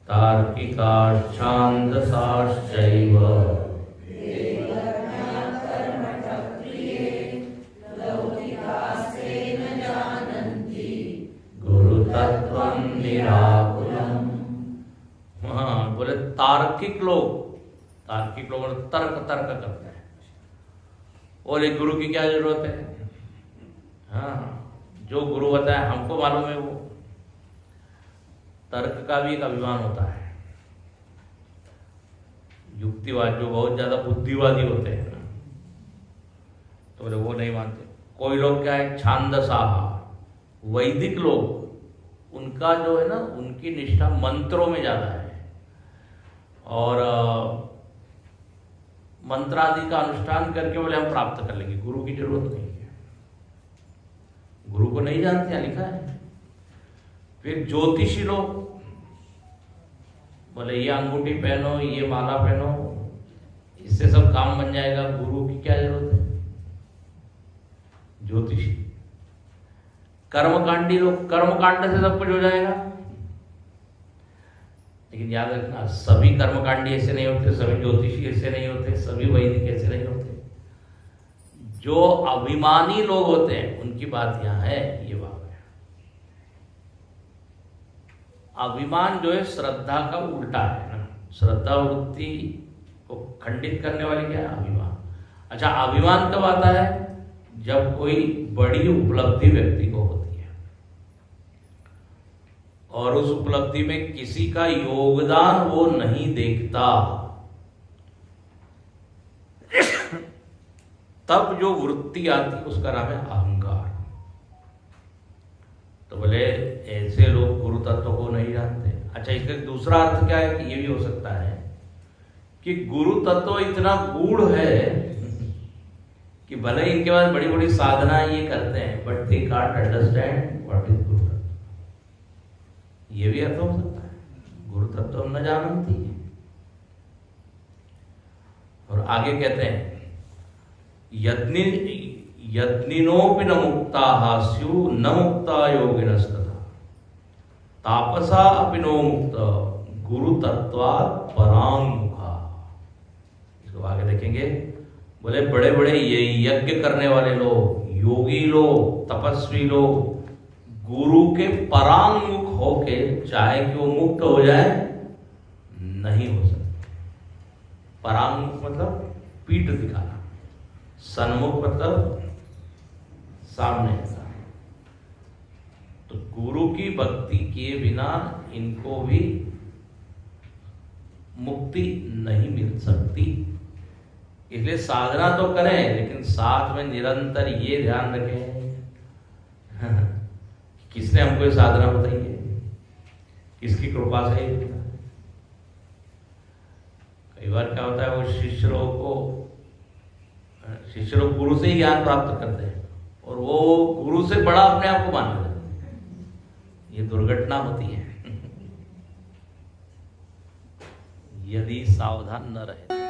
तार्किका छान्दसाश्चैव गुरुतत्त्वं निराकुलम्। हाँ बोले तार्किक लोग तर्क करते हैं, बोले गुरु की क्या जरूरत है? हाँ जो गुरु बताए हमको मालूम है। वो तर्क का भी एक अभिमान होता है। युक्तिवाद जो बहुत ज्यादा बुद्धिवादी होते हैं ना, तो बोले वो नहीं मानते। कोई लोग क्या है, छांदसाह वैदिक लोग, उनका जो है ना, उनकी निष्ठा मंत्रों में ज्यादा है और मंत्रादि का अनुष्ठान करके बोले हम प्राप्त कर लेंगे, गुरु की जरूरत नहीं है। गुरु को नहीं जानते, यहाँ लिखा है। फिर ज्योतिषी लोग बोले ये अंगूठी पहनो, ये माला पहनो, इससे सब काम बन जाएगा, गुरु की क्या जरूरत है? ज्योतिषी। कर्मकांडी लोग, कर्मकांड से सब कुछ हो जाएगा। लेकिन याद रखना, सभी कर्मकांडी ऐसे नहीं होते, सभी ज्योतिषी ऐसे नहीं होते, सभी वैदिक ऐसे नहीं होते। जो अभिमानी लोग होते हैं उनकी बात यहाँ है, ये बात है। अभिमान जो है श्रद्धा का उल्टा है ना। श्रद्धा वृत्ति को खंडित करने वाली क्या है? अभिमान। अच्छा, अभिमान कब आता है? जब कोई बड़ी उपलब्धि व्यक्ति को होती है और उस उपलब्धि में किसी का योगदान वो नहीं देखता, तब जो वृत्ति आती है उसका नाम है अहंकार। तो बोले ऐसे लोग गुरु तत्व को नहीं जानते। अच्छा, इसका दूसरा अर्थ क्या है कि ये भी हो सकता है कि गुरु तत्व इतना गूढ़ है कि भले इनके पास बड़ी बड़ी साधना ये करते हैं, but they can't understand what is गुरु तत्व। ये भी अर्थ हो सकता है, गुरु तत्व न जानती। और आगे कहते हैं यज्ञिनोपि न मुक्ताः स्युः न मुक्ता योगिनस्तथा तापसा अपि नो मुक्त गुरु तत्वात् परांगमुखा। इसको आगे देखेंगे। बोले बड़े बड़े ये यज्ञ करने वाले लोग, योगी लोग, तपस्वी लोग, गुरु के परांगमुख होके चाहे कि वो मुक्त हो जाए, नहीं हो सकते। परांगमुख मतलब पीठ दिखाना, सन्मुख मतलब सामने। तो गुरु की भक्ति किए बिना इनको भी मुक्ति नहीं मिल सकती। इसलिए साधना तो करें, लेकिन साथ में निरंतर ये ध्यान रखें किसने हमको ये साधना बताई है, किसकी कृपा से। कई बार क्या होता है, वो शिष्य लोग गुरु से ही ज्ञान प्राप्त करते हैं और वो गुरु से बड़ा अपने आप को मानते हैं। ये दुर्घटना होती है यदि सावधान न रहे।